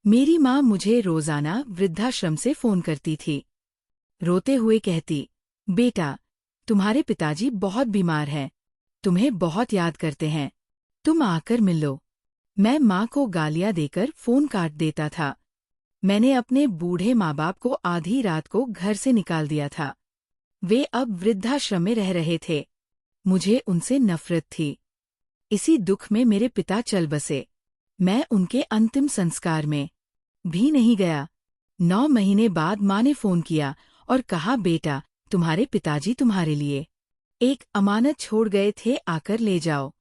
मेरी माँ मुझे रोजाना वृद्धाश्रम से फोन करती थी। रोते हुए कहती, बेटा, तुम्हारे पिताजी बहुत बीमार हैं, तुम्हें बहुत याद करते हैं, तुम आकर मिल लो। मैं माँ को गालियां देकर फोन काट देता था। मैंने अपने बूढ़े माँ बाप को आधी रात को घर से निकाल दिया था। वे अब वृद्धाश्रम में रह रहे थे। मुझे उनसे नफरत थी। इसी दुख में मेरे पिता चल बसे। मैं उनके अंतिम संस्कार में भी नहीं गया। 9 महीने बाद माँ ने फोन किया और कहा, बेटा, तुम्हारे पिताजी तुम्हारे लिए एक अमानत छोड़ गए थे, आकर ले जाओ।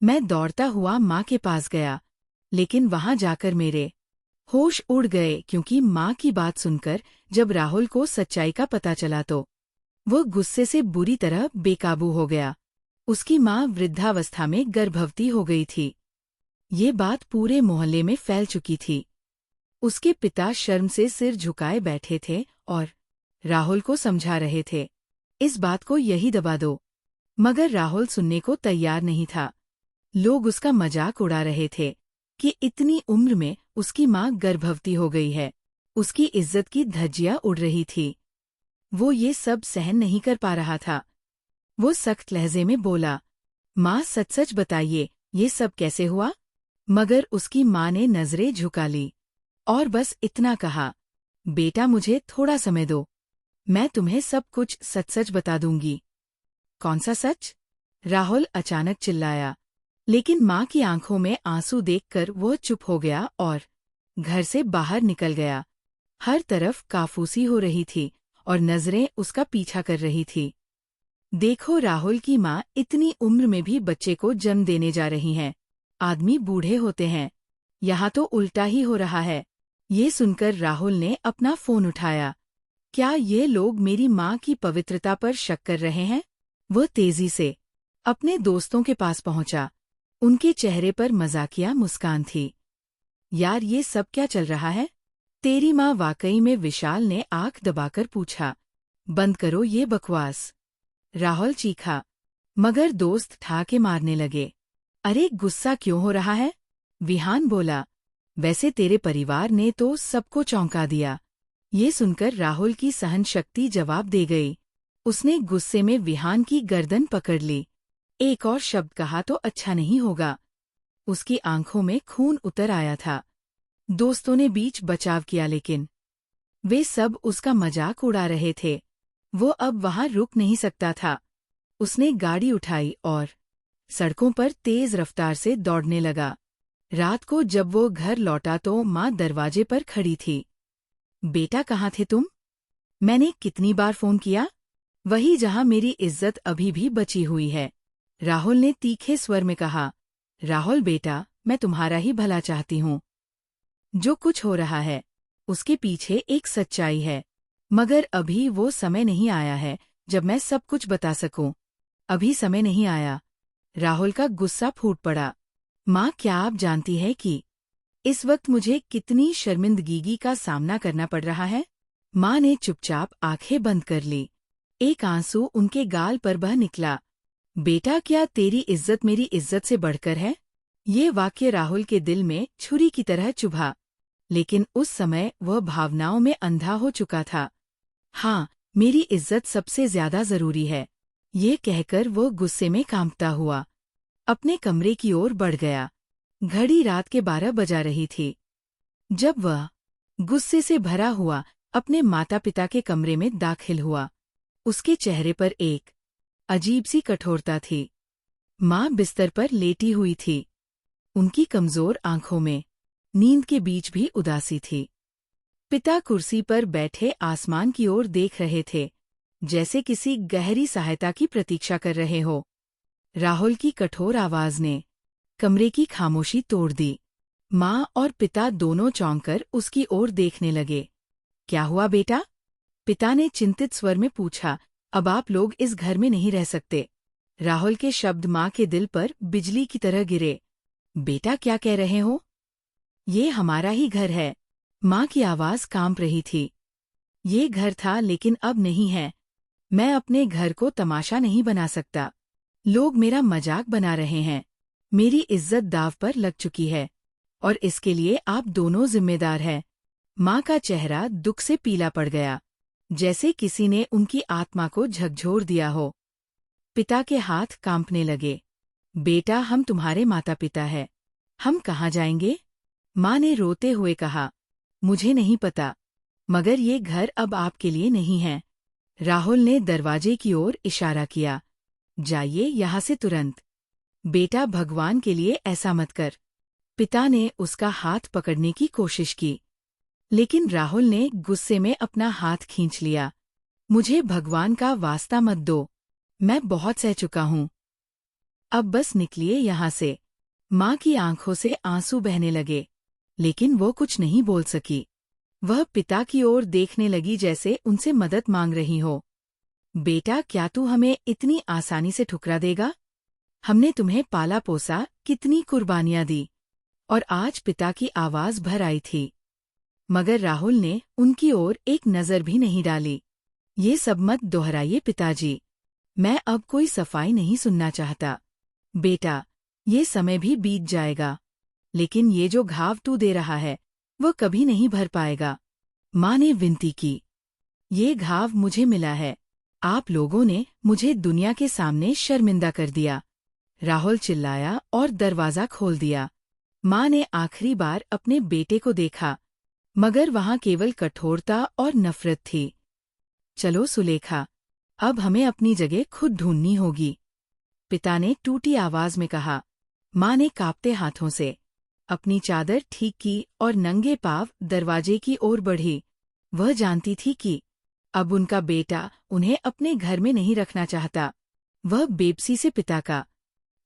मैं दौड़ता हुआ माँ के पास गया, लेकिन वहां जाकर मेरे होश उड़ गए, क्योंकि माँ की बात सुनकर जब राहुल को सच्चाई का पता चला तो वो गुस्से से बुरी तरह बेकाबू हो गया। उसकी माँ वृद्धावस्था में गर्भवती हो गई थी। ये बात पूरे मोहल्ले में फैल चुकी थी। उसके पिता शर्म से सिर झुकाए बैठे थे और राहुल को समझा रहे थे, इस बात को यही दबा दो। मगर राहुल सुनने को तैयार नहीं था। लोग उसका मजाक उड़ा रहे थे कि इतनी उम्र में उसकी माँ गर्भवती हो गई है। उसकी इज्जत की धज्जियां उड़ रही थी। वो ये सब सहन नहीं कर पा रहा था। वो सख्त लहजे में बोला, माँ, सच सच बताइए, ये सब कैसे हुआ? मगर उसकी माँ ने नजरें झुका ली और बस इतना कहा, बेटा, मुझे थोड़ा समय दो, मैं तुम्हें सब कुछ सच सच बता दूंगी। कौन सा सच? राहुल अचानक चिल्लाया, लेकिन माँ की आंखों में आंसू देखकर वो चुप हो गया और घर से बाहर निकल गया। हर तरफ काफूसी हो रही थी और नजरें उसका पीछा कर रही थी। देखो, राहुल की माँ इतनी उम्र में भी बच्चे को जन्म देने जा रही हैं। आदमी बूढ़े होते हैं, यहाँ तो उल्टा ही हो रहा है। ये सुनकर राहुल ने अपना फोन उठाया। क्या ये लोग मेरी माँ की पवित्रता पर शक कर रहे हैं? वह तेजी से अपने दोस्तों के पास पहुंचा। उनके चेहरे पर मजाकिया मुस्कान थी। यार, ये सब क्या चल रहा है? तेरी माँ वाकई में? विशाल ने आंख दबाकर पूछा। बंद करो ये बकवास, राहुल चीखा। मगर दोस्त ठाके मारने लगे। अरे, गुस्सा क्यों हो रहा है? विहान बोला। वैसे तेरे परिवार ने तो सबको चौंका दिया। ये सुनकर राहुल की सहन शक्ति जवाब दे गई। उसने गुस्से में विहान की गर्दन पकड़ ली। एक और शब्द कहा तो अच्छा नहीं होगा। उसकी आंखों में खून उतर आया था। दोस्तों ने बीच बचाव किया, लेकिन वे सब उसका मजाक उड़ा रहे थे। वो अब वहां रुक नहीं सकता था। उसने गाड़ी उठाई और सड़कों पर तेज रफ्तार से दौड़ने लगा। रात को जब वो घर लौटा तो माँ दरवाजे पर खड़ी थी। बेटा, कहाँ थे तुम? मैंने कितनी बार फोन किया? वही जहां मेरी इज्जत अभी भी बची हुई है, राहुल ने तीखे स्वर में कहा। राहुल बेटा, मैं तुम्हारा ही भला चाहती हूँ। जो कुछ हो रहा है उसके पीछे एक सच्चाई है, मगर अभी वो समय नहीं आया है जब मैं सब कुछ बता सकूं। अभी समय नहीं आया। राहुल का गुस्सा फूट पड़ा। माँ, क्या आप जानती है कि इस वक्त मुझे कितनी शर्मिंदगी का सामना करना पड़ रहा है? माँ ने चुपचाप आंखें बंद कर ली। एक आंसू उनके गाल पर बह निकला। बेटा, क्या तेरी इज्जत मेरी इज्जत से बढ़कर है? ये वाक्य राहुल के दिल में छुरी की तरह चुभा, लेकिन उस समय वह भावनाओं में अंधा हो चुका था। हाँ, मेरी इज्जत सबसे ज्यादा जरूरी है। ये कहकर वो गुस्से में कांपता हुआ अपने कमरे की ओर बढ़ गया। घड़ी रात के 12 बजा रही थी जब वह गुस्से से भरा हुआ अपने माता पिता के कमरे में दाखिल हुआ। उसके चेहरे पर एक अजीब सी कठोरता थी। माँ बिस्तर पर लेटी हुई थी। उनकी कमजोर आंखों में नींद के बीच भी उदासी थी। पिता कुर्सी पर बैठे आसमान की ओर देख रहे थे, जैसे किसी गहरी सहायता की प्रतीक्षा कर रहे हो। राहुल की कठोर आवाज ने कमरे की खामोशी तोड़ दी। माँ और पिता दोनों चौंककर उसकी ओर देखने लगे। क्या हुआ बेटा? पिता ने चिंतित स्वर में पूछा। अब आप लोग इस घर में नहीं रह सकते। राहुल के शब्द माँ के दिल पर बिजली की तरह गिरे। बेटा, क्या कह रहे हो? ये हमारा ही घर है। माँ की आवाज कांप रही थी। ये घर था, लेकिन अब नहीं है। मैं अपने घर को तमाशा नहीं बना सकता। लोग मेरा मजाक बना रहे हैं। मेरी इज्जत दांव पर लग चुकी है। और इसके लिए आप दोनों जिम्मेदार हैं। माँ का चेहरा दुख से पीला पड़ गया, जैसे किसी ने उनकी आत्मा को झकझोर दिया हो। पिता के हाथ कांपने लगे। बेटा, हम तुम्हारे माता पिता हैं। हम कहाँ जाएंगे? माँ ने रोते हुए कहा, मुझे नहीं पता, मगर ये घर अब आपके लिए नहीं है। राहुल ने दरवाजे की ओर इशारा किया। जाइए यहाँ से तुरंत। बेटा, भगवान के लिए ऐसा मत कर। पिता ने उसका हाथ पकड़ने की कोशिश की, लेकिन राहुल ने गुस्से में अपना हाथ खींच लिया। मुझे भगवान का वास्ता मत दो, मैं बहुत सह चुका हूँ। अब बस निकलिए यहाँ से। माँ की आंखों से आंसू बहने लगे, लेकिन वो कुछ नहीं बोल सकी। वह पिता की ओर देखने लगी जैसे उनसे मदद मांग रही हो। बेटा, क्या तू हमें इतनी आसानी से ठुकरा देगा? हमने तुम्हें पाला पोसा, कितनी कुर्बानियां दी, और आज पिता की आवाज भर आई थी। मगर राहुल ने उनकी ओर एक नजर भी नहीं डाली। ये सब मत दोहराइए पिताजी, मैं अब कोई सफाई नहीं सुनना चाहता। बेटा, ये समय भी बीत जाएगा, लेकिन ये जो घाव तू दे रहा है वो कभी नहीं भर पाएगा। माँ ने विनती की। ये घाव मुझे मिला है, आप लोगों ने मुझे दुनिया के सामने शर्मिंदा कर दिया। राहुल चिल्लाया और दरवाजा खोल दिया। माँ ने आखिरी बार अपने बेटे को देखा, मगर वहाँ केवल कठोरता और नफरत थी। चलो सुलेखा, अब हमें अपनी जगह खुद ढूंढनी होगी, पिता ने टूटी आवाज में कहा। माँ ने कांपते हाथों से अपनी चादर ठीक की और नंगे पांव दरवाजे की ओर बढ़ी। वह जानती थी कि अब उनका बेटा उन्हें अपने घर में नहीं रखना चाहता। वह बेबसी से पिता का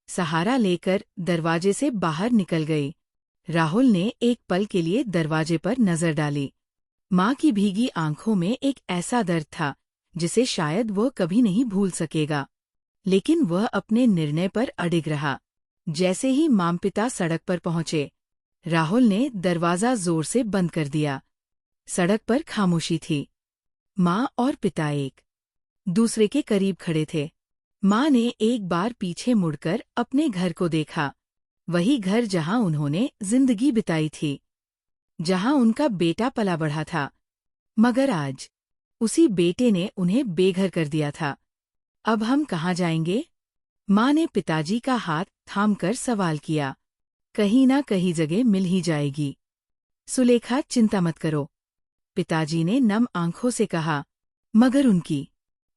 सहारा लेकर दरवाजे से बाहर निकल गई। राहुल ने एक पल के लिए दरवाजे पर नजर डाली। माँ की भीगी आंखों में एक ऐसा दर्द था जिसे शायद वह कभी नहीं भूल सकेगा, लेकिन वह अपने निर्णय पर अडिग रहा। जैसे ही माँ-पिता सड़क पर पहुंचे, राहुल ने दरवाजा जोर से बंद कर दिया। सड़क पर खामोशी थी। माँ और पिता एक दूसरे के करीब खड़े थे। माँ ने एक बार पीछे मुड़कर अपने घर को देखा, वही घर जहां उन्होंने जिंदगी बिताई थी, जहां उनका बेटा पला बढ़ा था। मगर आज उसी बेटे ने उन्हें बेघर कर दिया था। अब हम कहाँ जाएंगे? माँ ने पिताजी का हाथ थामकर सवाल किया। कहीं ना कहीं जगह मिल ही जाएगी सुलेखा, चिंता मत करो, पिताजी ने नम आंखों से कहा। मगर उनकी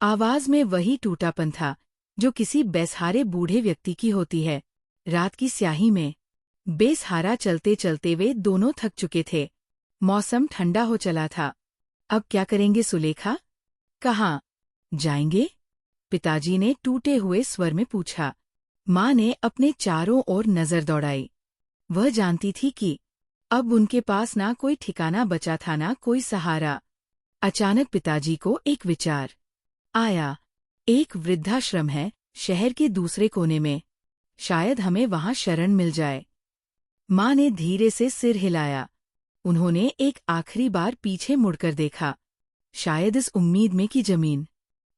आवाज में वही टूटापन था जो किसी बेसहारे बूढ़े व्यक्ति की होती है। रात की स्याही में बेसहारा चलते चलते वे दोनों थक चुके थे। मौसम ठंडा हो चला था। अब क्या करेंगे सुलेखा? कहाँ जाएंगे? पिताजी ने टूटे हुए स्वर में पूछा। माँ ने अपने चारों ओर नजर दौड़ाई। वह जानती थी कि अब उनके पास ना कोई ठिकाना बचा था, ना कोई सहारा। अचानक पिताजी को एक विचार आया। एक वृद्धाश्रम है शहर के दूसरे कोने में, शायद हमें वहां शरण मिल जाए। माँ ने धीरे से सिर हिलाया। उन्होंने एक आखिरी बार पीछे मुड़कर देखा। शायद इस उम्मीद में कि जमीन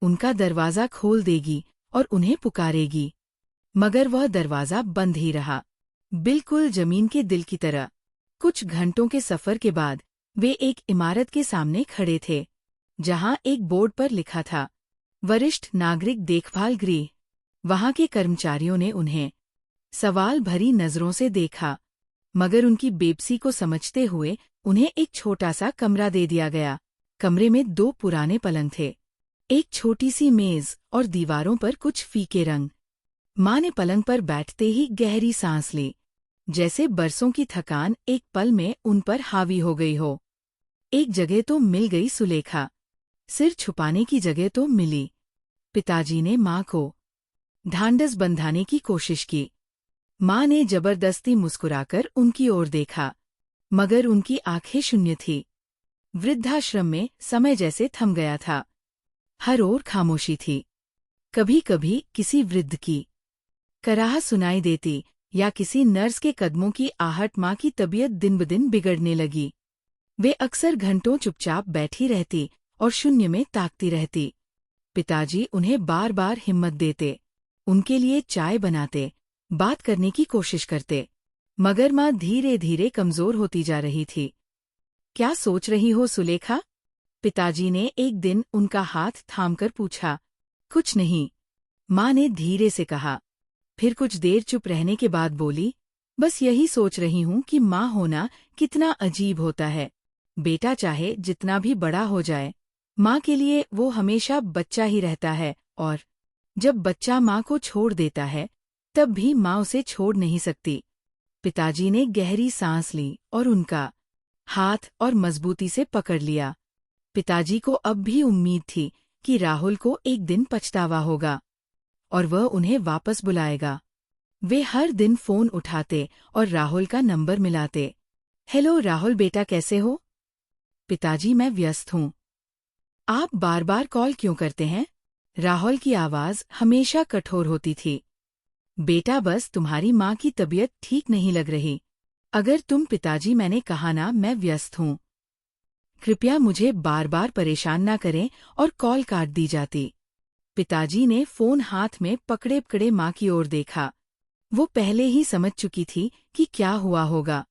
उनका दरवाजा खोल देगी और उन्हें पुकारेगी। मगर वह दरवाजा बंद ही रहा, बिल्कुल जमीन के दिल की तरह। कुछ घंटों के सफर के बाद वे एक इमारत के सामने खड़े थे, जहां एक बोर्ड पर लिखा था, वरिष्ठ नागरिक देखभाल गृह। वहां के कर्मचारियों ने उन्हें सवाल भरी नजरों से देखा, मगर उनकी बेबसी को समझते हुए उन्हें एक छोटा सा कमरा दे दिया गया। कमरे में 2 पुराने पलंग थे, एक छोटी सी मेज और दीवारों पर कुछ फीके रंग। माँ ने पलंग पर बैठते ही गहरी सांस ली, जैसे बरसों की थकान एक पल में उन पर हावी हो गई हो। एक जगह तो मिल गई सुलेखा, सिर छुपाने की जगह तो मिली। पिताजी ने माँ को ढांढस बंधाने की कोशिश की। माँ ने जबरदस्ती मुस्कुराकर उनकी ओर देखा, मगर उनकी आंखें शून्य थी। वृद्धाश्रम में समय जैसे थम गया था। हर ओर खामोशी थी। कभी कभी किसी वृद्ध की कराह सुनाई देती या किसी नर्स के कदमों की आहट। माँ की तबीयत दिन ब दिन बिगड़ने लगी। वे अक्सर घंटों चुपचाप बैठी रहती और शून्य में ताकती रहती। पिताजी उन्हें बार बार हिम्मत देते, उनके लिए चाय बनाते, बात करने की कोशिश करते, मगर माँ धीरे धीरे कमजोर होती जा रही थी। क्या सोच रही हो सुलेखा? पिताजी ने एक दिन उनका हाथ थामकर पूछा। कुछ नहीं, माँ ने धीरे से कहा। फिर कुछ देर चुप रहने के बाद बोली, बस यही सोच रही हूँ कि माँ होना कितना अजीब होता है। बेटा चाहे जितना भी बड़ा हो जाए, माँ के लिए वो हमेशा बच्चा ही रहता है, और जब बच्चा माँ को छोड़ देता है, तब भी माँ उसे छोड़ नहीं सकती। पिताजी ने गहरी सांस ली और उनका हाथ और मजबूती से पकड़ लिया। पिताजी को अब भी उम्मीद थी कि राहुल को एक दिन पछतावा होगा और वह उन्हें वापस बुलाएगा। वे हर दिन फोन उठाते और राहुल का नंबर मिलाते। हेलो राहुल बेटा, कैसे हो? पिताजी, मैं व्यस्त हूँ। आप बार बार कॉल क्यों करते हैं? राहुल की आवाज हमेशा कठोर होती थी। बेटा, बस तुम्हारी माँ की तबीयत ठीक नहीं लग रही। अगर तुम पिताजी, मैंने कहा ना, मैं व्यस्त हूँ। कृपया मुझे बार बार परेशान ना करें, और कॉल काट दी जाती। पिताजी ने फोन हाथ में पकड़े पकड़े माँ की ओर देखा। वो पहले ही समझ चुकी थी कि क्या हुआ होगा।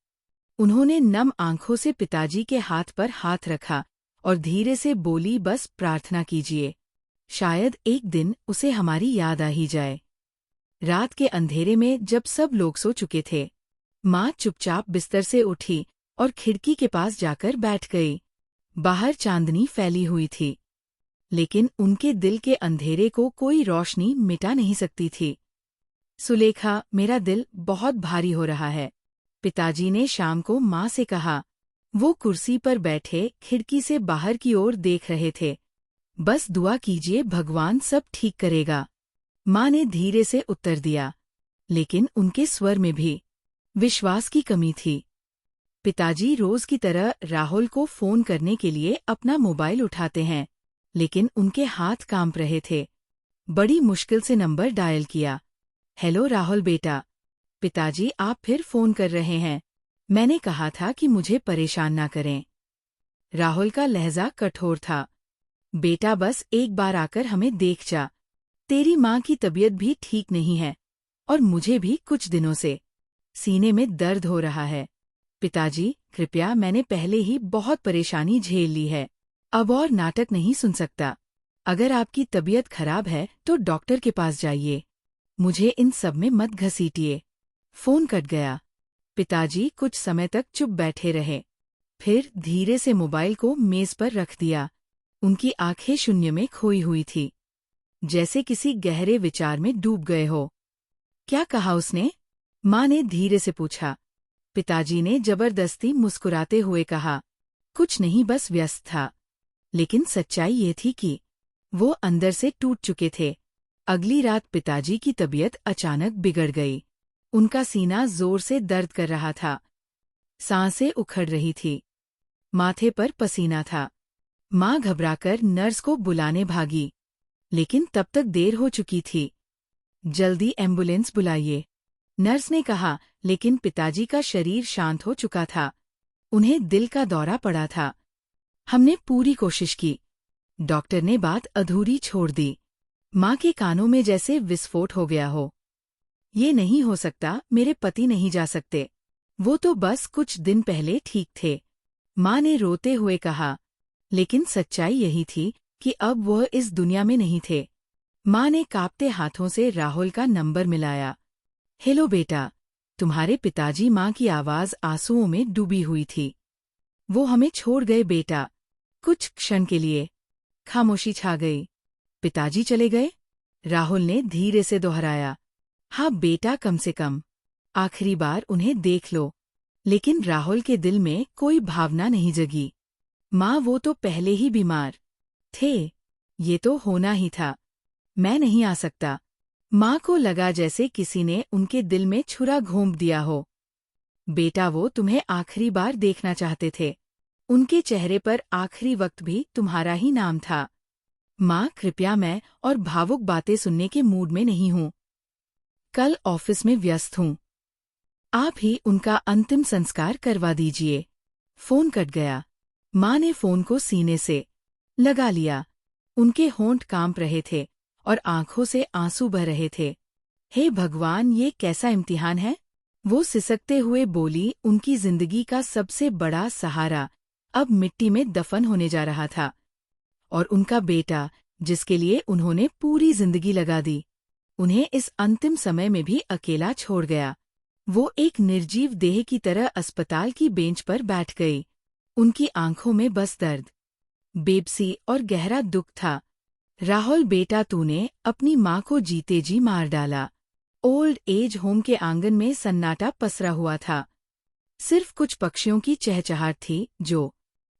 उन्होंने नम आंखों से पिताजी के हाथ पर हाथ रखा और धीरे से बोली, बस प्रार्थना कीजिए, शायद एक दिन उसे हमारी याद आ ही जाए। रात के अंधेरे में जब सब लोग सो चुके थे, माँ चुपचाप बिस्तर से उठी और खिड़की के पास जाकर बैठ गई। बाहर चांदनी फैली हुई थी, लेकिन उनके दिल के अंधेरे को कोई रोशनी मिटा नहीं सकती थी। सुलेखा, मेरा दिल बहुत भारी हो रहा है, पिताजी ने शाम को माँ से कहा। वो कुर्सी पर बैठे खिड़की से बाहर की ओर देख रहे थे। बस दुआ कीजिए, भगवान सब ठीक करेगा, माँ ने धीरे से उत्तर दिया, लेकिन उनके स्वर में भी विश्वास की कमी थी। पिताजी रोज की तरह राहुल को फोन करने के लिए अपना मोबाइल उठाते हैं, लेकिन उनके हाथ कांप रहे थे। बड़ी मुश्किल से नंबर डायल किया। हेलो राहुल बेटा। पिताजी, आप फिर फोन कर रहे हैं? मैंने कहा था कि मुझे परेशान ना करें। राहुल का लहजा कठोर था। बेटा, बस एक बार आकर हमें देख जा। तेरी माँ की तबीयत भी ठीक नहीं है, और मुझे भी कुछ दिनों से सीने में दर्द हो रहा है। पिताजी, कृपया, मैंने पहले ही बहुत परेशानी झेल ली है, अब और नाटक नहीं सुन सकता। अगर आपकी तबीयत खराब है तो डॉक्टर के पास जाइए, मुझे इन सब में मत घसीटिए। फोन कट गया। पिताजी कुछ समय तक चुप बैठे रहे, फिर धीरे से मोबाइल को मेज पर रख दिया। उनकी आंखें शून्य में खोई हुई थी, जैसे किसी गहरे विचार में डूब गए हो। क्या कहा उसने? माँ ने धीरे से पूछा। पिताजी ने जबरदस्ती मुस्कुराते हुए कहा, कुछ नहीं, बस व्यस्त था। लेकिन सच्चाई ये थी कि वो अंदर से टूट चुके थे। अगली रात पिताजी की तबीयत अचानक बिगड़ गई। उनका सीना जोर से दर्द कर रहा था, सांसें उखड़ रही थी, माथे पर पसीना था। माँ घबराकर नर्स को बुलाने भागी, लेकिन तब तक देर हो चुकी थी। जल्दी एम्बुलेंस बुलाइए, नर्स ने कहा, लेकिन पिताजी का शरीर शांत हो चुका था। उन्हें दिल का दौरा पड़ा था। हमने पूरी कोशिश की, डॉक्टर ने बात अधूरी छोड़ दी। माँ के कानों में जैसे विस्फोट हो गया हो। ये नहीं हो सकता, मेरे पति नहीं जा सकते, वो तो बस कुछ दिन पहले ठीक थे, माँ ने रोते हुए कहा। लेकिन सच्चाई यही थी कि अब वह इस दुनिया में नहीं थे। माँ ने कांपते हाथों से राहुल का नंबर मिलाया। हेलो बेटा, तुम्हारे पिताजी, माँ की आवाज आंसुओं में डूबी हुई थी। वो हमें छोड़ गए बेटा। कुछ क्षण के लिए खामोशी छा गई। पिताजी चले गए? राहुल ने धीरे से दोहराया। हाँ बेटा, कम से कम आखिरी बार उन्हें देख लो। लेकिन राहुल के दिल में कोई भावना नहीं जगी। माँ, वो तो पहले ही बीमार थे, ये तो होना ही था। मैं नहीं आ सकता। माँ को लगा जैसे किसी ने उनके दिल में छुरा घोंप दिया हो। बेटा, वो तुम्हें आखिरी बार देखना चाहते थे। उनके चेहरे पर आखिरी वक्त भी तुम्हारा ही नाम था। माँ, कृपया, मैं और भावुक बातें सुनने के मूड में नहीं हूँ। कल ऑफिस में व्यस्त हूँ। आप ही उनका अंतिम संस्कार करवा दीजिए। फोन कट गया। माँ ने फोन को सीने से लगा लिया। उनके होंठ कांप रहे थे और आंखों से आंसू बह रहे थे। हे भगवान, ये कैसा इम्तिहान है? वो सिसकते हुए बोली, उनकी जिंदगी का सबसे बड़ा सहारा अब मिट्टी में दफन होने जा रहा था, और उनका बेटा, जिसके लिए उन्होंने पूरी जिंदगी लगा दी, उन्हें इस अंतिम समय में भी अकेला छोड़ गया। वो एक निर्जीव देह की तरह अस्पताल की बेंच पर बैठ गई। उनकी आंखों में बस दर्द, बेबसी और गहरा दुख था। राहुल बेटा, तूने अपनी माँ को जीते जी मार डाला। ओल्ड एज होम के आंगन में सन्नाटा पसरा हुआ था। सिर्फ कुछ पक्षियों की चहचहाट थी जो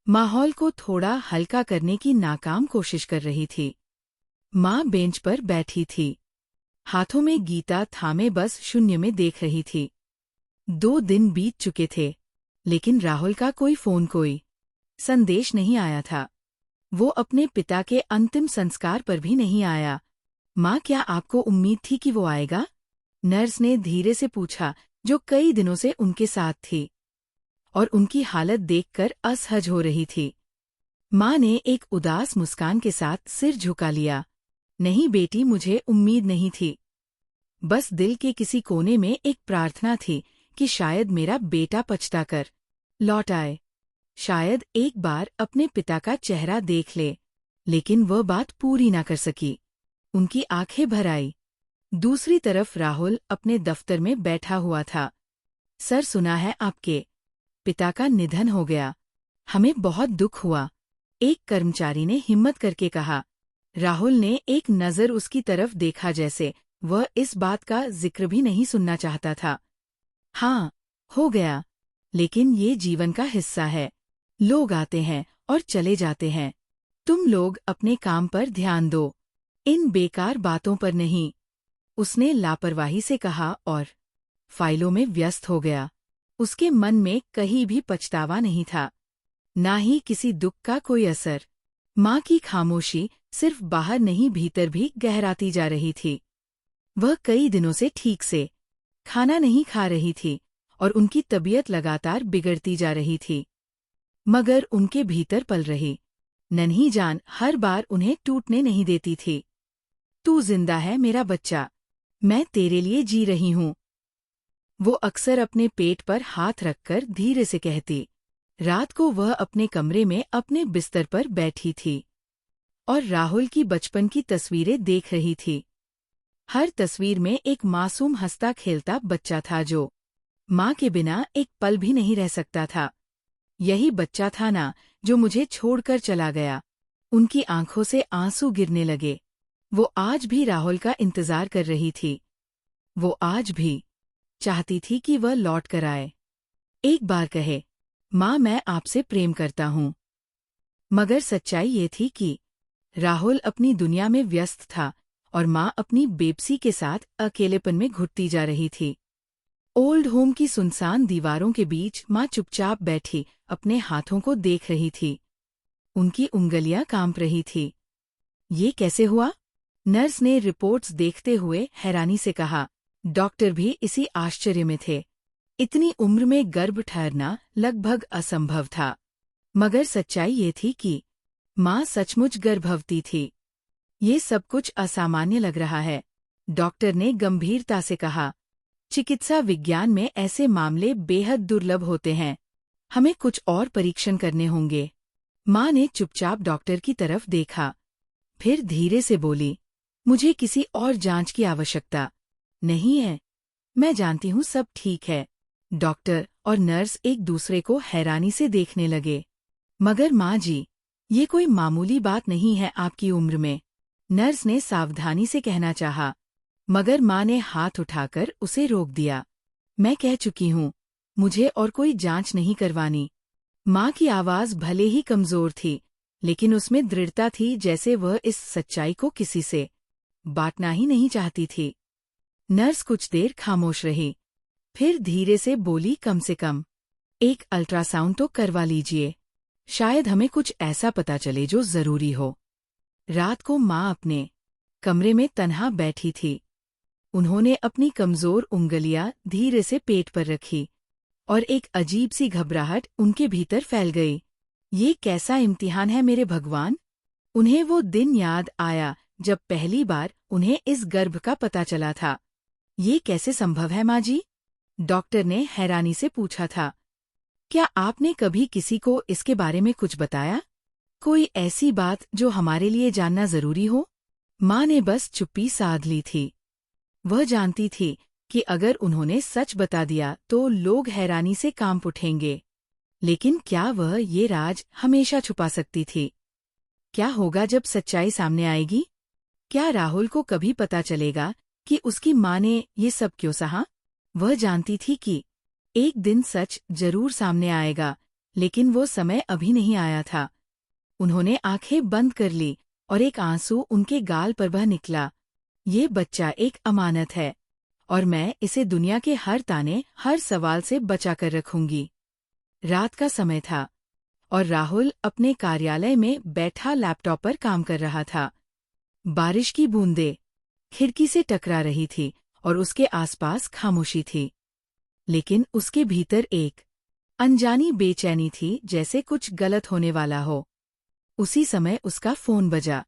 माहौल को थोड़ा हल्का करने की नाकाम कोशिश कर रही थी। माँ बेंच पर बैठी थी, हाथों में गीता थामे बस शून्य में देख रही थी। 2 दिन बीत चुके थे, लेकिन राहुल का कोई संदेश नहीं आया था। वो अपने पिता के अंतिम संस्कार पर भी नहीं आया। माँ, क्या आपको उम्मीद थी कि वो आएगा? नर्स ने धीरे से पूछा, जो कई दिनों से उनके साथ थी और उनकी हालत देखकर असहज हो रही थी। माँ ने एक उदास मुस्कान के साथ सिर झुका लिया। नहीं बेटी, मुझे उम्मीद नहीं थी। बस दिल के किसी कोने में एक प्रार्थना थी कि शायद मेरा बेटा पछता कर लौट आए, शायद एक बार अपने पिता का चेहरा देख ले। लेकिन वह बात पूरी ना कर सकी। उनकी आंखें भर आई। दूसरी तरफ राहुल अपने दफ्तर में बैठा हुआ था। सर, सुना है आपके पिता का निधन हो गया। हमें बहुत दुख हुआ, एक कर्मचारी ने हिम्मत करके कहा। राहुल ने एक नज़र उसकी तरफ देखा, जैसे वह इस बात का जिक्र भी नहीं सुनना चाहता था। हाँ, हो गया, लेकिन ये जीवन का हिस्सा है। लोग आते हैं और चले जाते हैं। तुम लोग अपने काम पर ध्यान दो, इन बेकार बातों पर नहीं। उसने लापरवाही से कहा और फाइलों में व्यस्त हो गया। उसके मन में कहीं भी पछतावा नहीं था, ना ही किसी दुख का कोई असर। माँ की खामोशी सिर्फ बाहर नहीं, भीतर भी गहराती जा रही थी। वह कई दिनों से ठीक से खाना नहीं खा रही थी और उनकी तबीयत लगातार बिगड़ती जा रही थी। मगर उनके भीतर पल रही नन्ही जान हर बार उन्हें टूटने नहीं देती थी। तू जिंदा है मेरा बच्चा, मैं तेरे लिए जी रही हूँ। वो अक्सर अपने पेट पर हाथ रखकर धीरे से कहती। रात को वह अपने कमरे में अपने बिस्तर पर बैठी थी और राहुल की बचपन की तस्वीरें देख रही थी। हर तस्वीर में एक मासूम हंसता खेलता बच्चा था जो माँ के बिना एक पल भी नहीं रह सकता था। यही बच्चा था ना जो मुझे छोड़कर चला गया। उनकी आंखों से आंसू गिरने लगे। वो आज भी राहुल का इंतजार कर रही थी। वो आज भी चाहती थी कि वह लौट कर आए, एक बार कहे, माँ, मैं आपसे प्रेम करता हूँ। मगर सच्चाई ये थी कि राहुल अपनी दुनिया में व्यस्त था और माँ अपनी बेबसी के साथ अकेलेपन में घुटती जा रही थी। ओल्ड होम की सुनसान दीवारों के बीच माँ चुपचाप बैठी अपने हाथों को देख रही थी। उनकी उंगलियां कांप रही थी। ये कैसे हुआ? नर्स ने रिपोर्ट्स देखते हुए हैरानी से कहा। डॉक्टर भी इसी आश्चर्य में थे। इतनी उम्र में गर्भ ठहरना लगभग असंभव था। मगर सच्चाई ये थी कि माँ सचमुच गर्भवती थी। ये सब कुछ असामान्य लग रहा है, डॉक्टर ने गंभीरता से कहा। चिकित्सा विज्ञान में ऐसे मामले बेहद दुर्लभ होते हैं। हमें कुछ और परीक्षण करने होंगे। माँ ने चुपचाप डॉक्टर की तरफ देखा, फिर धीरे से बोली, मुझे किसी और जांच की आवश्यकता नहीं है। मैं जानती हूँ सब ठीक है। डॉक्टर और नर्स एक दूसरे को हैरानी से देखने लगे। मगर माँ जी, ये कोई मामूली बात नहीं है आपकी उम्र में, नर्स ने सावधानी से कहना चाहा। मगर माँ ने हाथ उठाकर उसे रोक दिया। मैं कह चुकी हूँ, मुझे और कोई जांच नहीं करवानी। माँ की आवाज़ भले ही कमजोर थी, लेकिन उसमें दृढ़ता थी, जैसे वह इस सच्चाई को किसी से बांटना ही नहीं चाहती थी। नर्स कुछ देर खामोश रही, फिर धीरे से बोली, कम से कम एक अल्ट्रासाउंड तो करवा लीजिए। शायद हमें कुछ ऐसा पता चले जो जरूरी हो। रात को माँ अपने कमरे में तन्हा बैठी थी। उन्होंने अपनी कमजोर उंगलियां धीरे से पेट पर रखी और एक अजीब सी घबराहट उनके भीतर फैल गई। ये कैसा इम्तिहान है मेरे भगवान? उन्हें वो दिन याद आया जब पहली बार उन्हें इस गर्भ का पता चला था। ये कैसे संभव है माँ जी? डॉक्टर ने हैरानी से पूछा था। क्या आपने कभी किसी को इसके बारे में कुछ बताया? कोई ऐसी बात जो हमारे लिए जानना जरूरी हो? माँ ने बस चुप्पी साध ली थी। वह जानती थी कि अगर उन्होंने सच बता दिया तो लोग हैरानी से कांप उठेंगे। लेकिन क्या वह ये राज हमेशा छुपा सकती थी? क्या होगा जब सच्चाई सामने आएगी? क्या राहुल को कभी पता चलेगा कि उसकी माँ ने ये सब क्यों सहा? वह जानती थी कि एक दिन सच जरूर सामने आएगा, लेकिन वो समय अभी नहीं आया था। उन्होंने आंखें बंद कर ली और एक आंसू उनके गाल पर बह निकला। ये बच्चा एक अमानत है और मैं इसे दुनिया के हर ताने, हर सवाल से बचा कर रखूंगी। रात का समय था और राहुल अपने कार्यालय में बैठा लैपटॉप पर काम कर रहा था। बारिश की बूंदें खिड़की से टकरा रही थी और उसके आसपास खामोशी थी। लेकिन उसके भीतर एक अनजानी बेचैनी थी, जैसे कुछ गलत होने वाला हो। उसी समय उसका फोन बजा।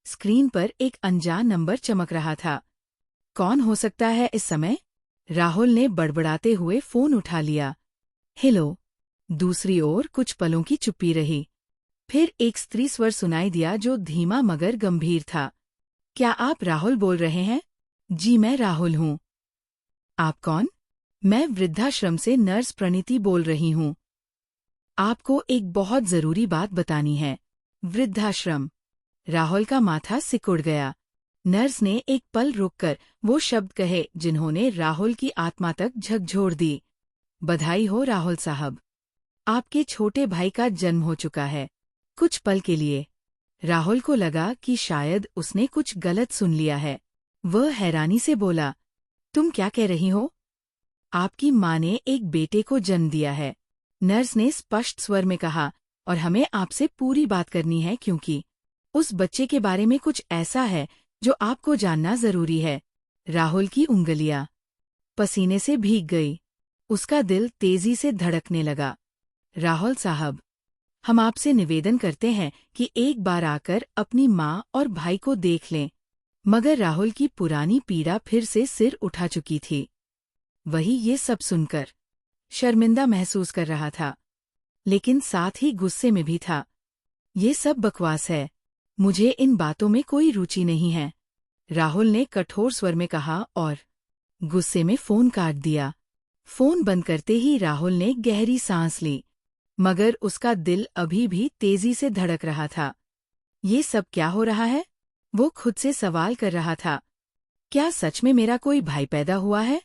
स्क्रीन पर एक अनजान नंबर चमक रहा था। कौन हो सकता है इस समय? राहुल ने बड़बड़ाते हुए फोन उठा लिया। हेलो। दूसरी ओर कुछ पलों की चुप्पी रही। फिर एक स्त्री स्वर सुनाई दिया जो धीमा मगर गंभीर था। क्या आप राहुल बोल रहे हैं? जी मैं राहुल हूँ। आप कौन? मैं वृद्धाश्रम से नर्स प्रणीति बोल रही हूँ। आपको एक बहुत जरूरी बात बतानी है। वृद्धाश्रम। राहुल का माथा सिकुड़ गया। नर्स ने एक पल रुककर वो शब्द कहे जिन्होंने राहुल की आत्मा तक झकझोर दी। बधाई हो राहुल साहब, आपके छोटे भाई का जन्म हो चुका है। कुछ पल के लिए राहुल को लगा कि शायद उसने कुछ गलत सुन लिया है। वह हैरानी से बोला, तुम क्या कह रही हो? आपकी माँ ने एक बेटे को जन्म दिया है, नर्स ने स्पष्ट स्वर में कहा, और हमें आपसे पूरी बात करनी है क्योंकि उस बच्चे के बारे में कुछ ऐसा है जो आपको जानना जरूरी है। राहुल की उंगलियां पसीने से भीग गई। उसका दिल तेजी से धड़कने लगा। राहुल साहब, हम आपसे निवेदन करते हैं कि एक बार आकर अपनी माँ और भाई को देख लें। मगर राहुल की पुरानी पीड़ा फिर से सिर उठा चुकी थी। वही ये सब सुनकर शर्मिंदा महसूस कर रहा था, लेकिन साथ ही गुस्से में भी था। ये सब बकवास है, मुझे इन बातों में कोई रुचि नहीं है, राहुल ने कठोर स्वर में कहा और गुस्से में फोन काट दिया। फोन बंद करते ही राहुल ने गहरी सांस ली, मगर उसका दिल अभी भी तेजी से धड़क रहा था। ये सब क्या हो रहा है? वो खुद से सवाल कर रहा था। क्या सच में मेरा कोई भाई पैदा हुआ है?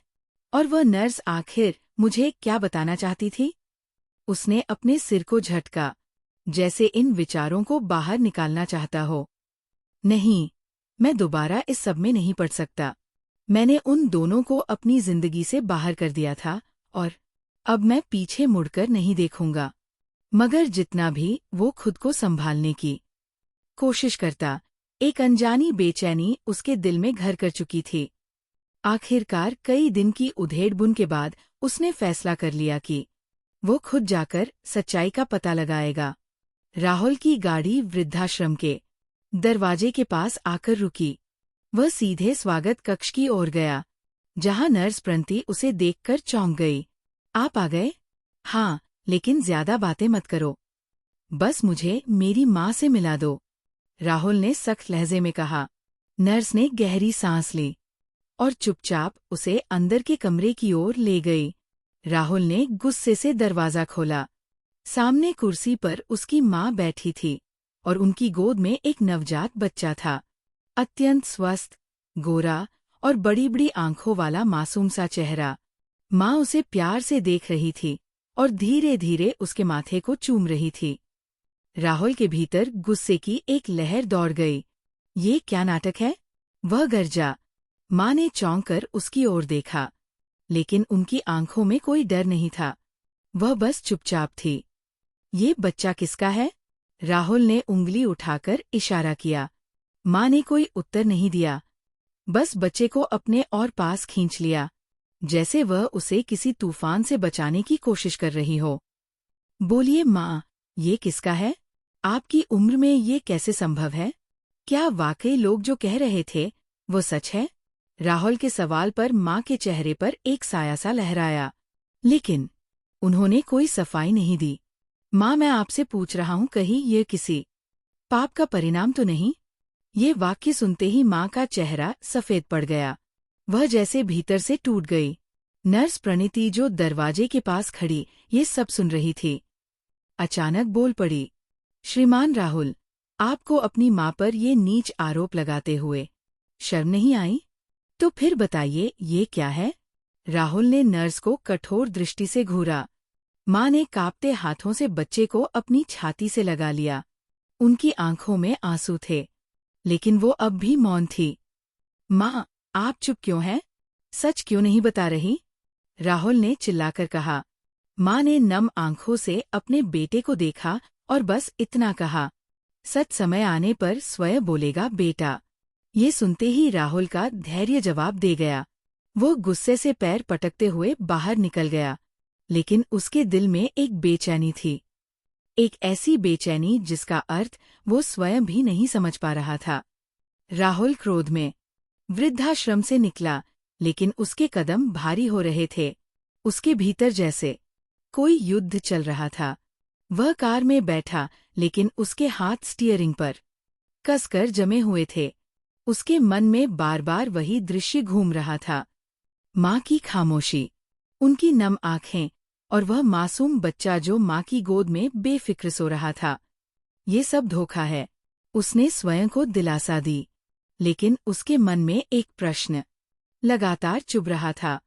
और वह नर्स आखिर मुझे क्या बताना चाहती थी? उसने अपने सिर को झटका, जैसे इन विचारों को बाहर निकालना चाहता हो। नहीं, मैं दोबारा इस सब में नहीं पड़ सकता। मैंने उन दोनों को अपनी जिंदगी से बाहर कर दिया था और अब मैं पीछे मुड़कर नहीं देखूंगा। मगर जितना भी वो खुद को संभालने की कोशिश करता, एक अनजानी बेचैनी उसके दिल में घर कर चुकी थी। आखिरकार कई दिन की उधेड़-बुन के बाद उसने फैसला कर लिया कि वो खुद जाकर सच्चाई का पता लगाएगा। राहुल की गाड़ी वृद्धाश्रम के दरवाजे के पास आकर रुकी। वह सीधे स्वागत कक्ष की ओर गया, जहां नर्स प्रणति उसे देखकर चौंक गई। आप आ गए? हाँ, लेकिन ज्यादा बातें मत करो। बस मुझे मेरी माँ से मिला दो, राहुल ने सख्त लहजे में कहा। नर्स ने गहरी सांस ली और चुपचाप उसे अंदर के कमरे की ओर ले गई। राहुल ने गुस्से से दरवाजा खोला। सामने कुर्सी पर उसकी माँ बैठी थी और उनकी गोद में एक नवजात बच्चा था। अत्यंत स्वस्थ, गोरा और बड़ी-बड़ी आंखों वाला मासूम सा चेहरा। माँ उसे प्यार से देख रही थी और धीरे-धीरे उसके माथे को चूम रही थी। राहुल के भीतर गुस्से की एक लहर दौड़ गई। ये क्या नाटक है? वह गरजा। माँ ने चौंक कर उसकी ओर देखा, लेकिन उनकी आंखों में कोई डर नहीं था। वह बस चुपचाप थी। ये बच्चा किसका है? राहुल ने उंगली उठाकर इशारा किया। माँ ने कोई उत्तर नहीं दिया, बस बच्चे को अपने और पास खींच लिया, जैसे वह उसे किसी तूफान से बचाने की कोशिश कर रही हो। बोलिए माँ, ये किसका है? आपकी उम्र में ये कैसे संभव है? क्या वाकई लोग जो कह रहे थे वो सच है? राहुल के सवाल पर माँ के चेहरे पर एक साया सा लहराया, लेकिन उन्होंने कोई सफाई नहीं दी। माँ, मैं आपसे पूछ रहा हूँ, कहीं ये किसी पाप का परिणाम तो नहीं? ये वाक्य सुनते ही माँ का चेहरा सफेद पड़ गया। वह जैसे भीतर से टूट गई। नर्स प्रणीति, जो दरवाजे के पास खड़ी ये सब सुन रही थी, अचानक बोल पड़ी, श्रीमान राहुल, आपको अपनी माँ पर ये नीच आरोप लगाते हुए शर्म नहीं आई? तो फिर बताइए, ये क्या है? राहुल ने नर्स को कठोर दृष्टि से घूरा। माँ ने कांपते हाथों से बच्चे को अपनी छाती से लगा लिया। उनकी आंखों में आंसू थे, लेकिन वो अब भी मौन थी। माँ, आप चुप क्यों हैं? सच क्यों नहीं बता रही? राहुल ने चिल्लाकर कहा। माँ ने नम आंखों से अपने बेटे को देखा और बस इतना कहा, सच समय आने पर स्वयं बोलेगा बेटा। ये सुनते ही राहुल का धैर्य जवाब दे गया। वो गुस्से से पैर पटकते हुए बाहर निकल गया, लेकिन उसके दिल में एक बेचैनी थी। एक ऐसी बेचैनी जिसका अर्थ वो स्वयं भी नहीं समझ पा रहा था। राहुल क्रोध में वृद्धाश्रम से निकला, लेकिन उसके कदम भारी हो रहे थे। उसके भीतर जैसे कोई युद्ध चल रहा था। वह कार में बैठा, लेकिन उसके हाथ स्टीयरिंग पर कसकर जमे हुए थे। उसके मन में बार बार वही दृश्य घूम रहा था। माँ की खामोशी, उनकी नम आंखें और वह मासूम बच्चा जो माँ की गोद में बेफिक्र सो रहा था। ये सब धोखा है, उसने स्वयं को दिलासा दी, लेकिन उसके मन में एक प्रश्न लगातार चुभ रहा था।